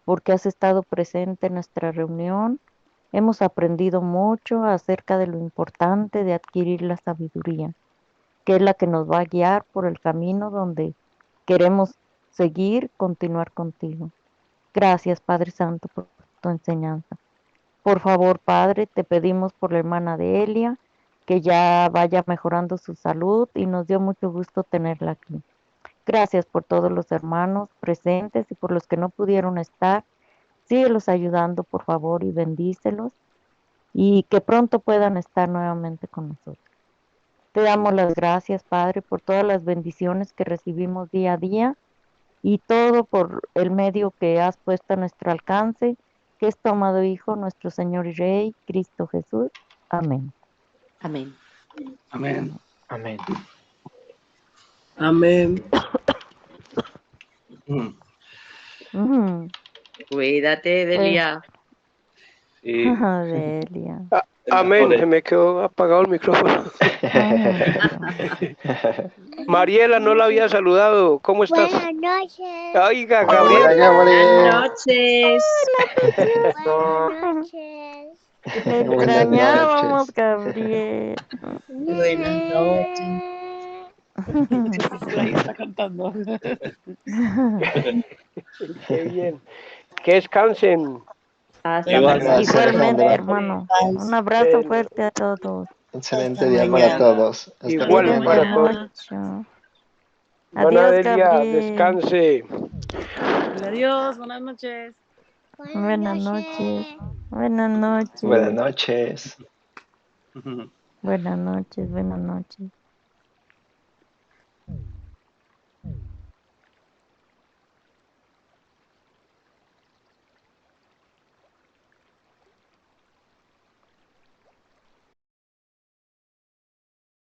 porque has estado presente en nuestra reunión. Hemos aprendido mucho acerca de lo importante de adquirir la sabiduría. que es la que nos va a guiar por el camino donde queremos seguir, continuar contigo. Gracias, Padre Santo, por tu enseñanza. Por favor, Padre, te pedimos por la hermana de Elia, que ya vaya mejorando su salud y nos dio mucho gusto tenerla aquí. Gracias por todos los hermanos presentes y por los que no pudieron estar. Síguelos ayudando, por favor, y bendícelos y que pronto puedan estar nuevamente con nosotros. Te damos las gracias, Padre, por todas las bendiciones que recibimos día a día y todo por el medio que has puesto a nuestro alcance, que es tu amado Hijo, nuestro Señor y Rey, Cristo Jesús. Amén. Amén. Amén. Amén. Amén. Mm. Ujú. Cuídate, Delia. Sí. Delia. Amén. Ole. Se me quedó apagado el micrófono. Mariela, no la había saludado. ¿Cómo estás? Buenas noches. Oiga, Hola, Gabriel. Buenas noches. Buenas noches. Te Buenas extrañábamos, noches. Gabriel. Buenas noches. Ahí está cantando. Qué bien. Que descansen. Hasta Igual. mañana. Gracias, Igualmente, Alejandra. hermano. Un abrazo Bueno, fuerte a todos. Excelente Hasta día para mañana. todos. Hasta igual Cuídense para mañana. todos. mucho. Buena Adiós, Delia, Gabriel. descanse. Adiós, buenas noches. Buenas noches. Buenas noches. Buenas noches. Buenas noches. Buenas noches.